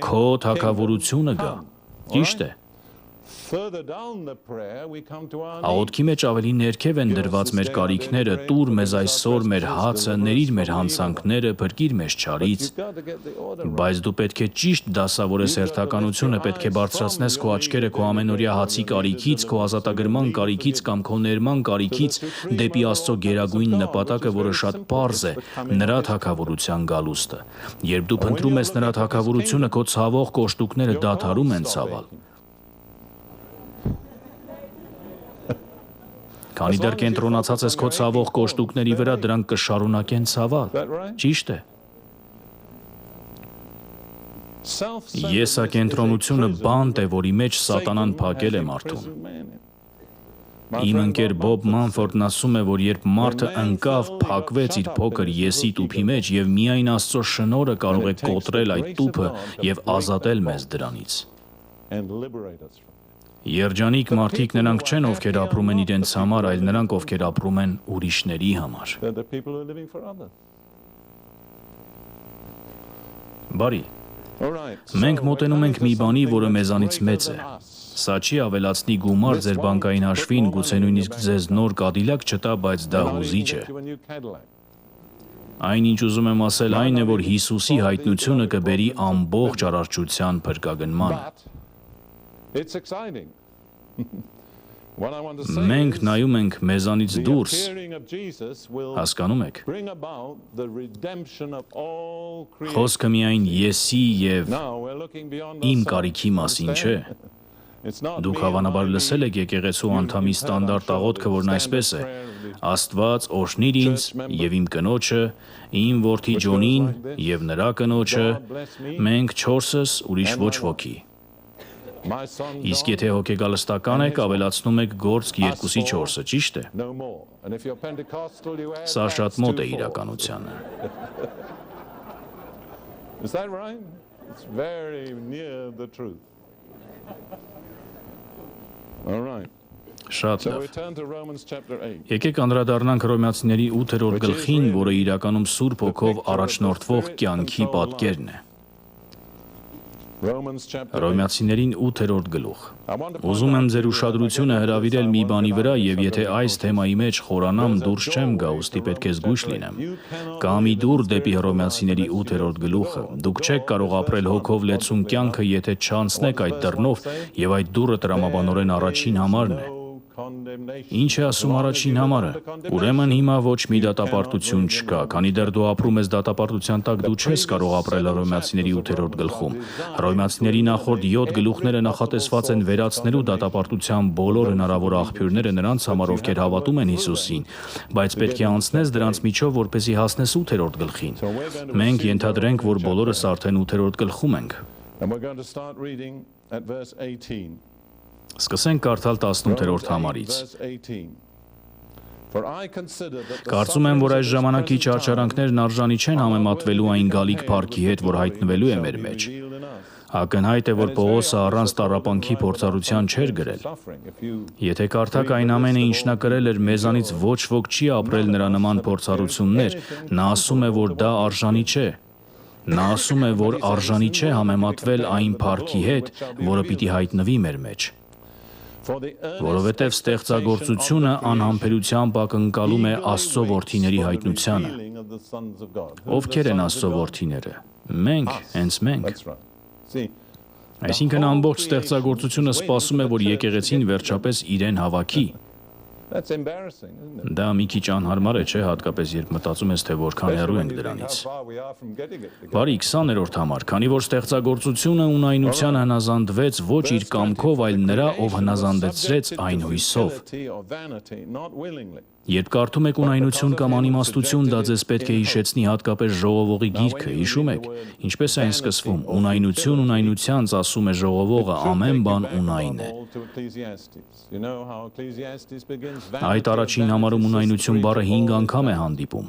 Քո թագավորությունը գա։ Ճիշտ է։ Աղոթքի մեջ ավելի ներքև են դրված մեր կարիքները, տուր մեզ այսօր մեր հացը, ների՛ր մեր հանցանքները, փրկիր մեզ չարից։ Բայց դու պետք է ճիշտ դասավորես հերթականությունը, պետք է բարձրացնես քո աչքերը քո ամենօրյա հացի կարիքից, քո ազատագրման կարիքից կամ քո ներման կարիքից դեպի Աստծո գերագույն նպատակը, որը շատ պարզ է, նրա թագավորության գալուստը։ Երբ դու փնտրում ես նրա թագավորությունը, քո ցավող կոշտուկները դադարում են ցավալ։ Քանի դեռ կենտրոնացած ես քո ցավող կոշտուկների վրա, դրանք կշարունակեն ցավալ։ Ճիշտ է։ Եսակենտրոնությունը բանտ է, որի մեջ սատանան փակել է մարդուն։ Իմ ընկեր Բոբ Մանֆորդն ասում է, որ երբ մարդը ընկավ, փակվեց իր փոքր եսի տուփի մեջ եւ միայն Աստծո շնորհը կարող է կոտրել այդ տուփը եւ ազատել մեզ դրանից։ Երջանիկ մարդիկ նրանք չեն, ովքեր ապրում են իրենց համար, այլ նրանք, ովքեր ապրում են ուրիշների համար։ Բարի։ Մենք մոտենում ենք մի բանի, որը մեզանից մեծ է։ Սա չի ավելացնի գումար ձեր բանկային հաշվին, գուցե նույնիսկ ձեզ նոր Կադիլակ չտա, բայց դա հուզիչ է։ Այն, ինչ ուզում եմ ասել, այն է, որ Հիսուսի հայտնությունը կբերի ամբողջ արարչության փրկագնմանը։ Մենք նայում ենք մեզանից դուրս, հասկանում եք։ Խոսքը միայն եսի եւ իմ կարիքի մասին չէ։ Դուք հավանաբար լսել եք եկեղեցու անդամի ստանդարտ աղոթքը, որն այսպես է. Աստված օրհնիր ինձ եւ իմ կնոջը, իմ որդի Ջոնին եւ նրա կնոջը, մենք 4-ս, ուրիշ ոչ ոքի։ Իսկ եթե հոգեգալստական եք, ավելացնում եք գործք 2-4-ը, ճիշտ է։ Սա շատ մոտ է իրականությանը։ Շատ լավ։ Եկեք անդրադառնանք Հռոմեացիների 8-րդ գլխին, որը իրականում Սուրբ Հոգով առաջնորդվող կյանքի պատկերն է։ Հռոմեացիներին 8-րդ գլուխ։ Ուզում եմ ձեր ուշադրությունը հրավիրել մի բանի վրա, եւ եթե այս թեմայի մեջ խորանամ, դուրս չեմ գա, ուստի պետք է զգույշ լինեմ։ Կա մի դուռ դեպի Հռոմեացիների 8-րդ գլուխը։ Դուք չեք կարող ապրել հոգով լեցուն կյանքը, եթե չանցնեք այդ դռնով, եւ այդ դուռը տրամաբանորեն առաջին համարն է։ Ինչ է ասում առաջին համարը։ Ուրեմն հիմա ոչ մի դատապարտություն չկա, քանի դեռ դու ապրում ես դատապարտության տակ, դու չես կարող ապրել Հռոմեացիների 8-րդ գլխում։ Հռոմեացիների նախորդ 7 գլուխները նախատեսված են վերացնելու դատապարտության բոլոր հնարավոր աղբյուրները նրանց համար, ովքեր հավատում են Հիսուսին, բայց պետք է անցնես դրանց միջով, որպեսզի հասնես 8-րդ գլխին։ Մենք ենթադրենք, որ բոլորս արդեն 8-րդ գլխում ենք։ Սկսենք կարդալ 18-րդ համարից։ Կարծում եմ, որ այս ժամանակի չարչարանքներն արժանի չեն համեմատվելու այն գալիք փառքի հետ, որ հայտնվելու է մեր մեջ։ Ակնհայտ է, որ Պողոսը առանց տառապանքի փորձառության չէր գրել։ Եթե կարդաք այն ամենը, ինչ նա գրել էր, մեզանից ոչ ոք չի ապրել նրա նման փորձառություններ, նա ասում է, որ դա արժանի չէ։ Նա ասում է, որ արժանի չէ համեմատվել այն փառքի հետ, որը պիտի հայտնվի մեր մեջ։ Որովհետև ստեղծագործությունը անհամբերությամբ ակնկալում է Աստծո որդիների հայտնությանը։ Ովքեր են Աստծո որդիները։ Մենք, հենց մենք։ Այսինքն ամբողջ ստեղծագործությունը սպասում է, որ եկեղեցին վերջապես իրեն հավաքի։ Դա մի քիչ անհարմար է, չէ՞, հատկապես երբ մտածում ես, թե որքան հեռու ենք դրանից։ Բարի 20-րդ համար, քանի որ ստեղծագործությունը ունայնությանը հնազանդվեց ոչ իր կամքով, այլ նրա, ով հնազանդեցրեց այն հույսով։ Երբ կարդում եք ունայնություն կամ անիմաստություն, դա ձեզ պետք է հիշեցնի հատկապես ժողովողի գիրքը, հիշում եք, ինչպես է այն սկսվում, ունայնություն ունայնությանց, ասում է ժողովողը, ամեն բան ունայն է։ Այդ առաջին համարում ունայնություն բառը 5 անգամ է հանդիպում։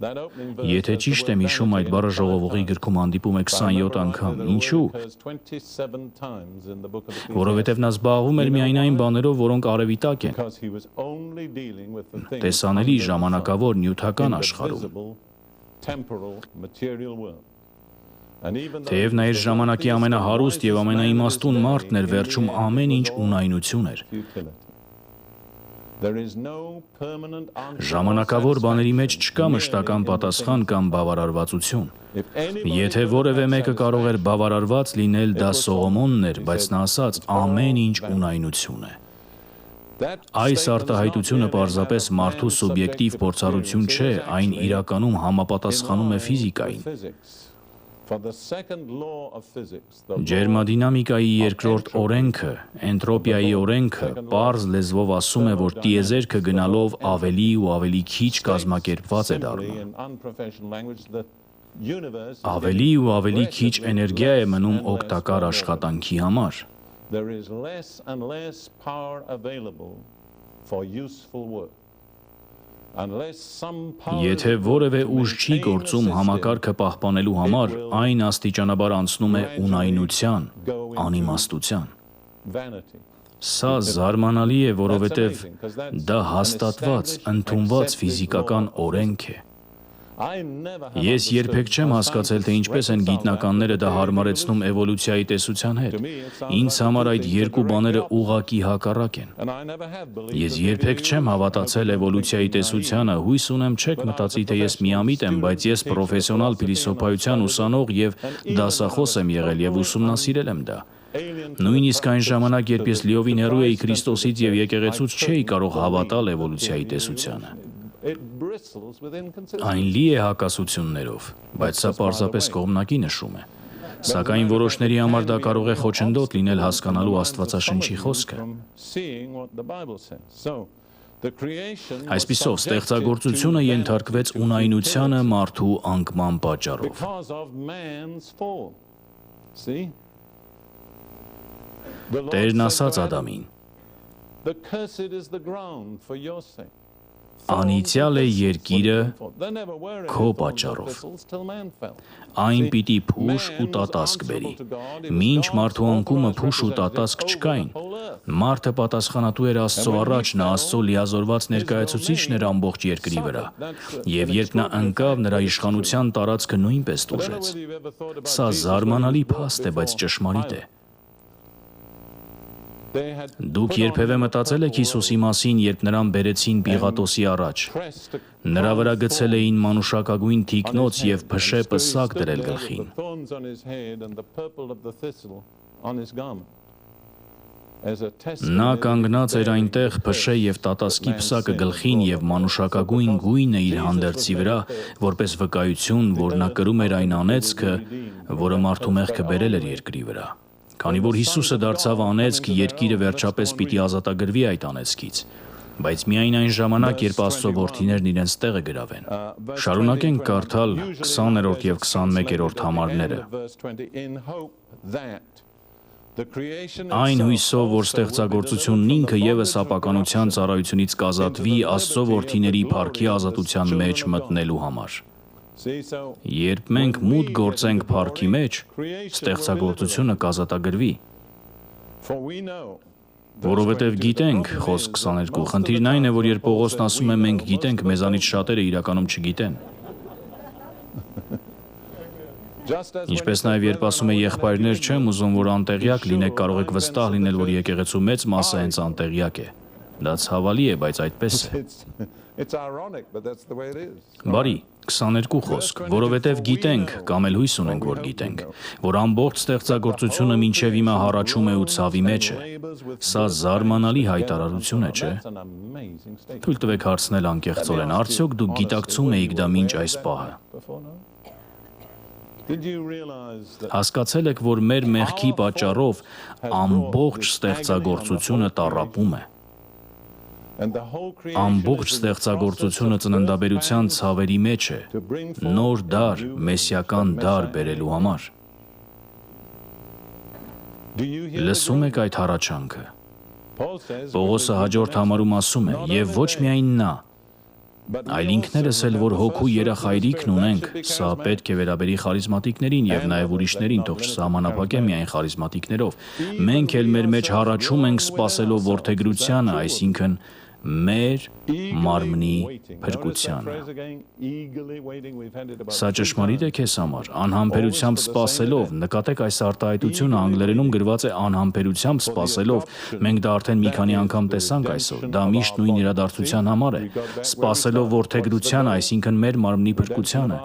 Եթե ճիշտ եմ հիշում, այդ բառը ժողովողի գրքում հանդիպում է 27 անգամ։ Ինչու՞։ Որովհետև նա զբաղվում էր միայն այն բաներով, որոնք արևի տակ են։ Տեսանելի, ժամանակավոր, նյութական աշխարհում։ Թեև նա իր ժամանակի ամենահարուստ եւ ամենաիմաստուն մարդն էր, վերջում ամեն ինչ ունայնություն էր։ Ժամանակավոր բաների մեջ չկա մշտական պատասխան կամ բավարարվածություն։ Եթե որևէ մեկը կարող էր բավարարված լինել, դա Սողոմոնն էր, բայց նա ասաց ամեն ինչ ունայնություն է։ Այս արտահայտությունը պարզապես մարդու սուբյեկտիվ փորձառություն չէ, այն իրականում համապատասխանում է ֆիզիկային։ Ջերմադինամիկայի երկրորդ օրենքը, էնտրոպիայի օրենքը, պարզ լեզվով ասում է, որ տիեզերքը գնալով ավելի ու ավելի քիչ կազմակերպված է դառնում։ Ավելի ու ավելի քիչ էներգիա է մնում օգտակար աշխատանքի համար։ Եթե որևէ ուժ չի գործում համակարգը պահպանելու համար, այն աստիճանաբար անցնում է ունայնության, անիմաստության։ Սա զարմանալի է, որովհետև դա հաստատված, ընդունված ֆիզիկական օրենք է։ Ես երբեք չեմ հասկացել, թե ինչպես են գիտնականները դա հարմարեցնում էվոլյուցիայի տեսության հետ։ Ինձ համար այդ երկու բաները ուղղակի հակառակ են։ Ես երբեք չեմ հավատացել էվոլյուցիայի տեսությանը, հույս ունեմ չեք մտածի, թե ես միամիտ եմ, բայց ես պրոֆեսիոնալ փիլիսոփայության ուսանող եւ դասախոս եմ եղել եւ ուսումնասիրել եմ դա։ Նույնիսկ այն ժամանակ, երբ ես լիովին հեռու էի Քրիստոսից եւ եկեղեցուց, չէի կարող հավատալ էվոլյուցիայի տեսությանը։ Այն լի է հակասություններով, բայց սա պարզապես կողմնակի նշում է։ Սակայն որոշների համար դա կարող է խոչընդոտ լինել հասկանալու Աստվածաշնչի խոսքը։ Այսպիսով, ստեղծագործությունը ենթարկվեց ունայնությանը մարդու անկման պատճառով։ Տերն ասաց Ադամին. Անիծյալ է երկիրը քո պատճառով։ Այն պիտի փուշ ու տատասկ բերի։ Մինչ մարդու անկումը փուշ ու տատասկ չկային, մարդը պատասխանատու էր Աստծո առաջ, նա Աստծո լիազորված ներկայացուցիչն էր ամբողջ երկրի վրա։ Եվ երբ նա ընկավ, նրա իշխանության տարածքը նույնպես տուժեց։ Սա զարմանալի փաստ է, բայց ճշմարիտ է։ Դուք երբևէ մտածել եք Հիսուսի մասին, երբ նրան բերեցին Պիղատոսի առաջ։ Նրա վրա գցել էին մանուշակագույն թիկնոց և փշե պսակ դրել գլխին։ Նա կանգնած էր այնտեղ փշե և տատասկի պսակը գլխին և մանուշակագույն գույնը իր հանդերձի վրա, որպես վկայություն, որ նա կրում էր այն անեծքը, որը մարդու մեղքը բերել էր երկրի վրա։ Քանի որ Հիսուսը դարձավ անեծք, երկիրը վերջապես պիտի ազատագրվի այդ անեծքից, բայց միայն այն ժամանակ, երբ Աստծո որդիներն իրենց տեղը գրավեն։ Շարունակենք կարդալ 20-րդ և 21-րդ համարները։ Այն հույսով, որ ստեղծագործությունն ինքը ևս ապականության ծառայությունից կազատվի Աստծո որդիների փառքի ազատության մեջ մտնելու համար։ Երբ մենք մուտք գործենք փառքի մեջ, ստեղծագործությունը կազատագրվի։ Որովհետև գիտենք, խոսք 22, խնդիրն այն է, որ երբ Պողոսն ասում է մենք գիտենք, մեզանից շատերը իրականում չգիտեն։ Ինչպես նաև երբ ասում է եղբայրներ չեմ ուզում, որ անտեղյակ լինեք, կարող եք վստահ լինել, որ եկեղեցու մեծ մասը հենց անտեղյակ է։ Դա ցավալի է, բայց այդպես է։ Բարի, 22 խոսք, որովհետև գիտենք, կամ էլ հույս ունենք, որ գիտենք, որ ամբողջ ստեղծագործությունը մինչև հիմա հառաչում է ու ցավի մեջ է։ Սա զարմանալի հայտարարություն է, չէ՞։ Թույլ տվեք հարցնել անկեղծորեն, արդյոք դուք գիտակցում էիք դա մինչ այս պահը։ Հասկացել եք, որ մեր մեղքի պատճառով ամբողջ ստեղծագործությունը տառապում է։ Ամբողջ ստեղծագործությունը ծննդաբերության ցավերի մեջ է, նոր դար, մեսիական դար բերելու համար։ Լսում եք այդ հառաչանքը։ Պողոսը հաջորդ համարում ասում է, և ոչ միայն նա, այլ ինքներս էլ, որ հոգու երախայրիկն ունենք, սա պետք է վերաբերի խարիզմատիկներին և նաև ուրիշներին, թող չսահմանափակեմ միայն խարիզմատիկներով, մենք էլ մեր մեջ հառաչում ենք սպասելով որդեգրությանը, այսինքն մեր մարմնի փրկությանը։ Սա ճշմարիտ է քեզ համար, անհամբերությամբ սպասելով, նկատեք այս արտահայտությունը անգլերենում գրված է անհամբերությամբ սպասելով, մենք դա արդեն մի քանի անգամ տեսանք այսօր, դա միշտ նույն իրադարձության համար է, սպասելով որդեգրությանը, այսինքն մեր մարմնի փրկությանը։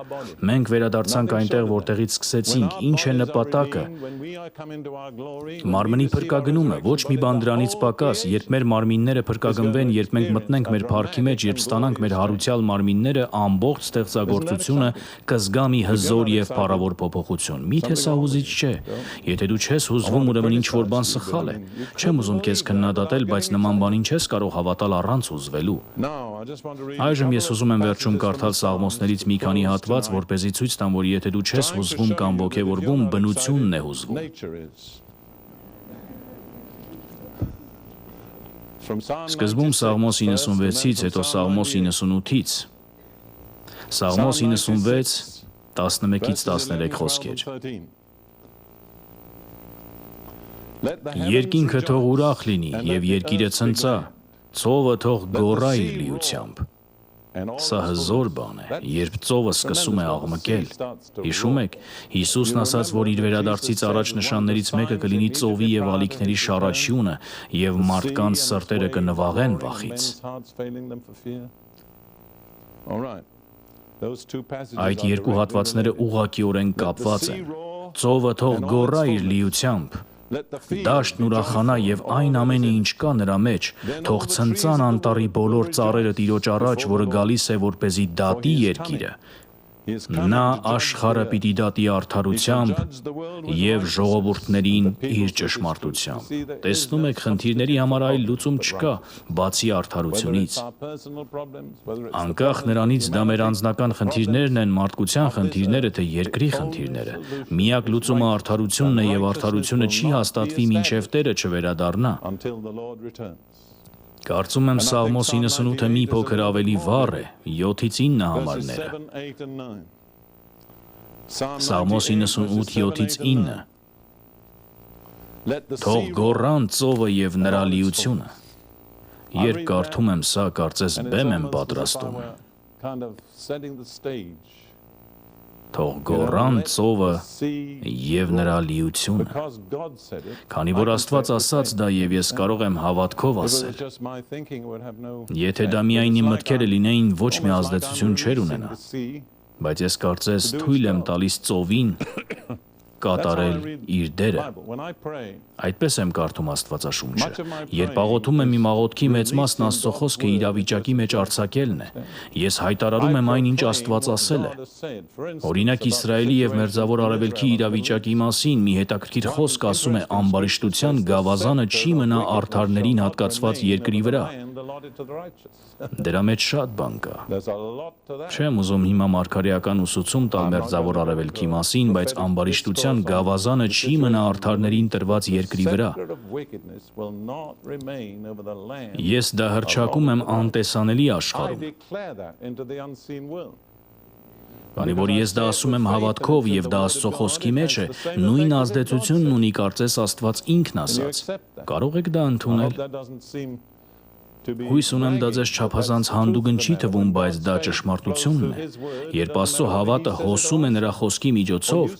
Մենք վերադարձանք այնտեղ, որտեղից սկսեցինք, ինչ է նպատակը։ Մարմնի փրկագնումը, ոչ մի բան դրանից պակաս, երբ մեր մարմինները փրկագնվեն, երբ մենք մտնենք մեր փառքի մեջ, երբ ստանանք մեր հարության մարմինները, ամբողջ ստեղծագործությունը կզգա մի հզոր և փառավոր փոփոխություն։ Միթե սա հուզիչ չէ։ Եթե դու չես հուզվում, ուրեմն ինչ-որ բան սխալ է։ Չեմ ուզում քեզ քննադատել, բայց նման բանին չես կարող հավատալ առանց հուզվելու։ Այժմ ես ուզում եմ վերջում կարդալ Սաղմոսներից մի քանի հատված, որպեսզի ցույց տամ, որ եթե դու չես հուզվում կամ ոգևորվում, բնությունն է հուզվում։ Սկզբում Սաղմոս 96-ից, հետո Սաղմոս 98-ից։ Սաղմոս 96, 11-ից 13 խոսքեր։ Երկինքը թող ուրախ լինի և երկիրը ցնծա, ծովը թող գոռա իր լիությամբ։ Սա հզոր բան է, երբ ծովը սկսում է աղմկել։ Հիշում եք, Հիսուսն ասաց, որ իր վերադարձից առաջ նշաններից մեկը կլինի ծովի և ալիքների շառաչյունը, և մարդկանց սրտերը կնվաղեն վախից։ Այդ երկու հատվածները ուղղակիորեն կապված են։ Ծովը թող գոռա իր լիությամբ։ Դաշտն ուրախանա և այն ամենը, ինչ կա նրա մեջ, թող ցնծան անտառի բոլոր ծառերը Տիրոջ առաջ, որը գալիս է որպեսզի դատի երկիրը։ Նա աշխարհը պիտի դատի արդարությամբ և ժողովուրդներին իր ճշմարտությամբ։ Տեսնում եք, խնդիրների համար այլ լուծում չկա, բացի արդարությունից։ Անկախ նրանից դա մեր անձնական խնդիրներն են, մարդկության խնդիրները, թե երկրի խնդիրները։ Միակ լուծումը արդարությունն է և արդարությունը չի հաստատվի, մինչև Տերը չվերադառնա։ Կարծում եմ Սաղմոս 98-ը մի փոքր ավելի վառ է, 7-ից 9 համարները։ Սաղմոս 98, 7-ից 9։ Թող գոռան ծովը և նրա լիությունը։ Երբ կարդում եմ սա, կարծես բեմ եմ պատրաստում։ Թող գոռան ծովը և նրա լիությունը։ Քանի որ Աստված ասաց դա և ես կարող եմ հավատքով ասել։ Եթե դա միայն իմ մտքերը լինեին, ոչ մի ազդեցություն չէր ունենա։ Բայց ես կարծես թույլ եմ տալիս ծովին կատարել իր դերը։ Այդպես եմ կարդում Աստվածաշունչը։ Երբ աղոթում եմ, իմ աղոթքի մեծ մասն Աստծո խոսքը իրավիճակի մեջ արձակելն է։ Ես հայտարարում եմ այն, ինչ Աստված ասել է։ Օրինակ Իսրայելի և Մերձավոր Արևելքի իրավիճակի մասին մի հետաքրքիր խոսք ասում է. ամբարիշտության գավազանը չի մնա արդարներին հատկացված երկրի վրա։ Դրա մեջ շատ բան կա։ Չեմ ուզում հիմա մարգարեական ուսուցում տալ Մերձավոր Արևելքի մասին, բայց ամբարիշտության գավազանը չի մնա արդարներին տրված երկրի վրա։ Ես դա հռչակում եմ անտեսանելի աշխարհում։ Քանի որ ես դա ասում եմ հավատքով և դա Աստծո խոսքի մեջ է, նույն ազդեցությունն ունի կարծես Աստված ինքն ասաց։ Կարող եք դա ընդունել։ Հույս ունեմ դա ձեզ չափազանց հանդուգն չի թվում, բայց դա ճշմարտությունն է։ Երբ Աստծո հավատը հոսում է նրա խոսքի միջոցով,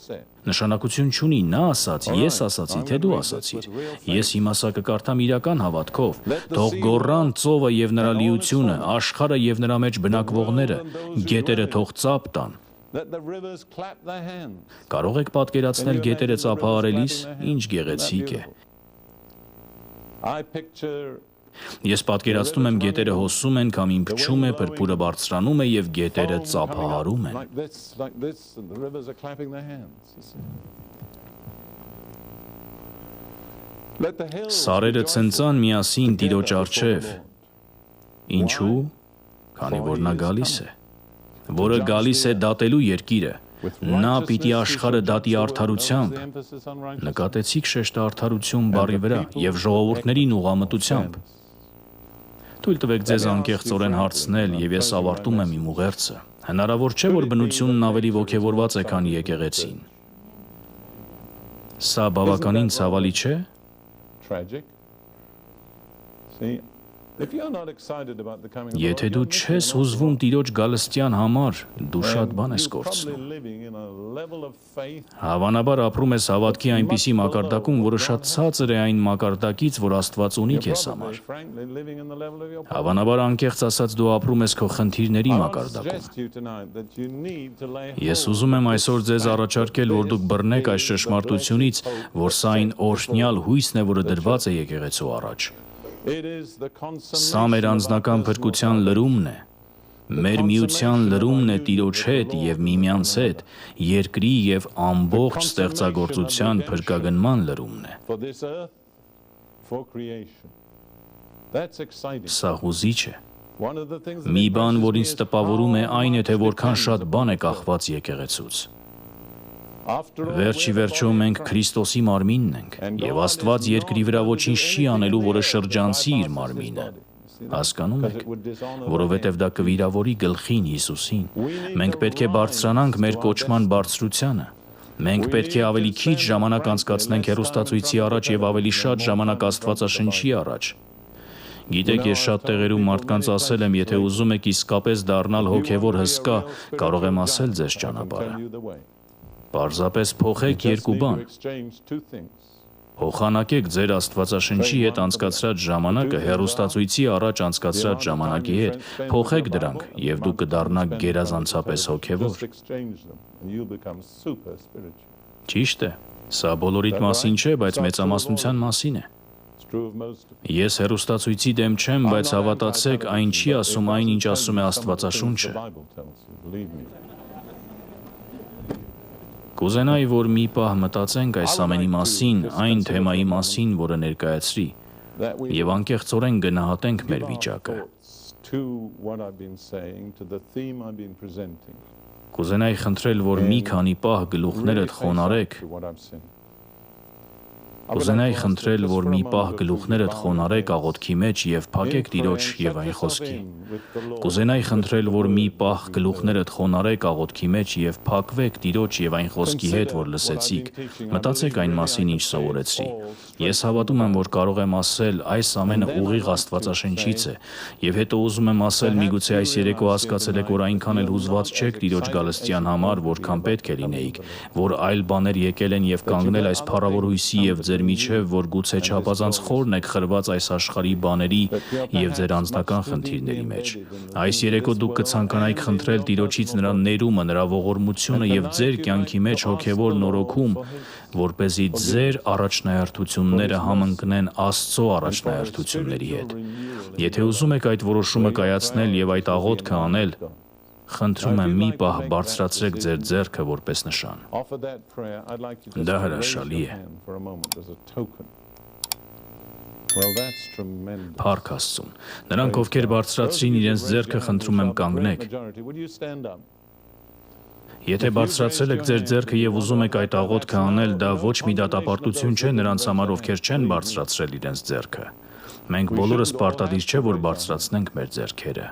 նշանակություն չունի նա ասաց, ես ասացի, թե դու ասացիր։ Ես հիմա սա կկարդամ իրական հավատքով։ Թող գոռան ծովը և նրա լիությունը, աշխարհը և նրա մեջ բնակվողները, գետերը թող ծափ տան։ Կարող եք պատկերացնել գետերը ծափահարելիս, ինչ գեղեցիկ է։ Ես պատկերացնում եմ գետերը հոսում են, քամին փչում է, փրփուրը բարձրանում է և գետերը ծափահարում են։ Սարերը ցնծան միասին Տիրոջ առջև։ Ինչու՞։ Քանի որ նա գալիս է, որը գալիս է դատելու երկիրը։ Նա պիտի աշխարհը դատի արդարությամբ։ Նկատեցիք շեշտը արդարություն բառի վրա և ժողովուրդներին ուղղամտությամբ։ Թույլ տվեք ձեզ անկեղծորեն հարցնել, և ես ավարտում եմ իմ ուղերձը։ Հնարավոր չէ, որ բնությունն ավելի ոգևորված է, քան եկեղեցին։ Սա բավականին ցավալի չէ։ Եթե դու չես հուզվում Տիրոջ գալստյան համար, դու շատ բան ես կորցնում։ Հավանաբար ապրում ես հավատքի այնպիսի մակարդակում, որը շատ ցածր է այն մակարդակից, որ Աստված ունի քեզ համար։ Հավանաբար անկեղծ ասած դու ապրում ես քո խնդիրների մակարդակում։ Ես ուզում եմ այսօր ձեզ առաջարկել, որ դուք բռնեք այս ճշմարտությունից, որ սա այն օրհնյալ հույսն է, որը դրված է եկեղեցու առաջ։ Սա մեր անձնական փրկության լրումն է, մեր միության լրումն է Տիրոջ հետ և միմյանց հետ, երկրի և ամբողջ ստեղծագործության փրկագնման լրումն է։ Սա հուզիչ է։ Մի բան, որ ինձ տպավորում է, այն է, թե որքան շատ բան է կախված եկեղեցուց։ Վերջի վերջո մենք Քրիստոսի մարմինն ենք, և Աստված երկրի վրա ոչինչ չի անելու, որը շրջանցի իր մարմինը։ Հասկանում եք, որովհետև դա կվիրավորի գլխին Հիսուսին։ Մենք պետք է բարձրանանք մեր կոչման բարձրությանը։ Մենք պետք է ավելի քիչ ժամանակ անցկացնենք հեռուստացույցի առաջ և ավելի շատ ժամանակ Աստվածաշնչի առաջ։ Գիտեք, ես շատ տեղերում մարդկանց ասել եմ, եթե ուզում եք իսկապես դառնալ հոգևոր հսկա, կարող եմ ասել ձեզ ճանապարհը։ Պարզապես փոխեք երկու բան։ Փոխանակեք ձեր Աստվածաշնչի հետ անցկացրած ժամանակը հեռուստացույցի առաջ անցկացրած ժամանակի հետ, փոխեք դրանք, և դուք կդառնաք գերազանցապես հոգևոր։ Ճիշտ է, սա բոլորիդ մասին չէ, բայց մեծամասնության մասին է։ Ես հեռուստացույցի դեմ չեմ, բայց հավատացեք, այն չի ասում այն, ինչ ասում է Աստվածաշունչը։ Կուզենայի, որ մի պահ մտածենք այս ամենի մասին, այն թեմայի մասին, որը ներկայացրի, և անկեղծորեն գնահատենք մեր վիճակը։ Կուզենայի խնդրել, որ մի քանի պահ գլուխներդ խոնարհեք Կուզենայի խնդրել, որ մի պահ գլուխներդ խոնարհեք աղոթքի մեջ եւ փակեք Տիրոջ եւ այն խոսքի։ Կուզենայի խնդրել, որ մի պահ գլուխներդ խոնարհեք աղոթքի մեջ եւ փակվեք Տիրոջ եւ այն խոսքի հետ, որ լսեցիք։ Մտածեք այն մասին, ինչ սովորեցրի։ Ես հավատում եմ, որ կարող եմ ասել, այս ամենը ուղիղ Աստվածաշնչից է, եւ հետո ուզում եմ ասել, միգուցե այս երեկո հասկացել եք, որ այնքան էլ հուզված չեք Տիրոջ գալստյան համար, որքան պետք է լինեիք, որ այլ բաներ եկել են եւ կանգնել այս փառավոր հույսի եւ ձեր միջև, որ գուցե չափազանց խորն եք խրված այս աշխարհի բաների եւ ձեր անձնական խնդիրների մեջ։ Այս երեկո դուք կցանկանայիք խնդրել Տիրոջից նրա ներումը, նրա ողորմությունը եւ ձեր կյանքի մեջ հոգեվոր նորոգում, որպեսզի ձեր առաջնահերթությունները համընկնեն Աստծո առաջնահերթությունների հետ։ Եթե ուզում եք այդ որոշումը կայացնել եւ այդ աղոթքը անել, խնդրում եմ մի պահ բարձրացրեք ձեր ձեռքը որպես նշան։ Դա հրաշալի է։ Փառք Աստծուն։ Նրանք, ովքեր բարձրացրին իրենց ձեռքը, խնդրում եմ կանգնեք։ Եթե բարձրացրել եք ձեր ձեռքը եւ ուզում եք այդ աղոթքը անել, դա ոչ մի դատապարտություն չէ նրանց համար, ովքեր չեն բարձրացրել իրենց ձեռքը։ Մենք բոլորս պարտադիր չէ, որ բարձրացնենք մեր ձեռքերը։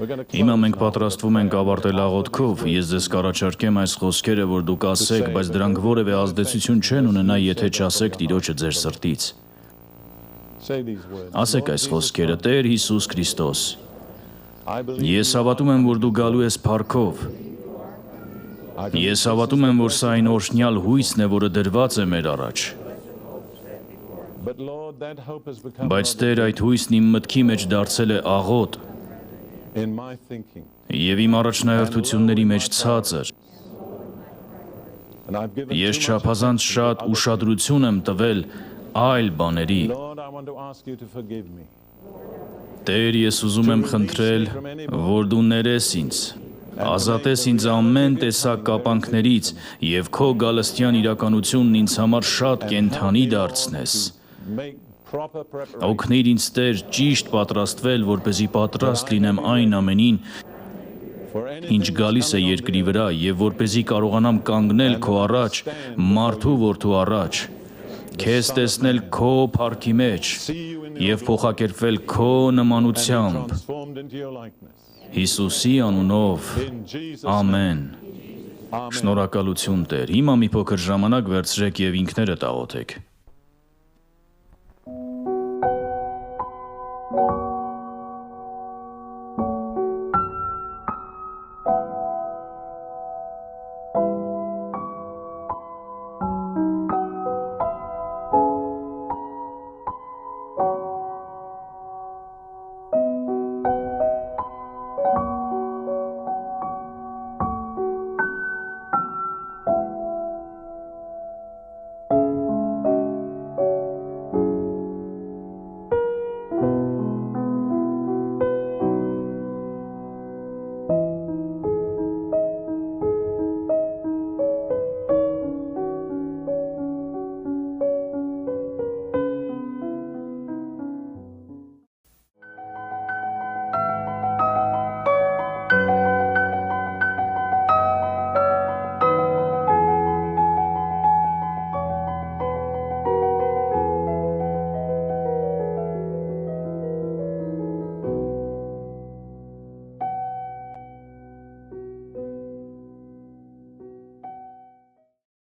Հիմա մենք պատրաստվում ենք ավարտել աղոթքով, ես ձեզ կառաջարկեմ այս խոսքերը, որ դուք ասեք, բայց դրանք որևէ ազդեցություն չեն ունենա, եթե չասեք Տիրոջը ձեր սրտից։ Ասեք այս խոսքերը. Տեր Հիսուս Քրիստոս, ես հավատում եմ, որ դու գալու ես փառքով։ Ես հավատում եմ, որ սա այն օրհնյալ հույսն է, որը դրված է մեր առաջ։ Բայց Տեր, այդ հույսն իմ մտքի մեջ դարձել է աղոտ եւ իմ առաջնահերթությունների մեջ ցածր։ Ես չափազանց շատ ուշադրություն եմ տվել այլ բաների։ Տեր, ես ուզում եմ խնդրել, որ դու ներես ինձ, ազատես ինձ ամեն տեսակ կապանքներից եւ քո գալստյան իրականությունն ինձ համար շատ կենդանի դարձնես։ Օգնիր ինձ, Տեր, ճիշտ պատրաստվել, որպեսզի պատրաստ լինեմ այն ամենին, ինչ գալիս է երկրի վրա, եւ որպեսզի կարողանամ կանգնել քո առաջ, մարդու որդու առաջ, քեզ տեսնել քո փառքի մեջ եւ փոխակերպվել քո նմանությամբ։ Հիսուսի անունով, ամեն։ Շնորհակալություն, Տեր։ Հիմա մի փոքր ժամանակ վերցրեք եւ ինքներդ աղոթեք։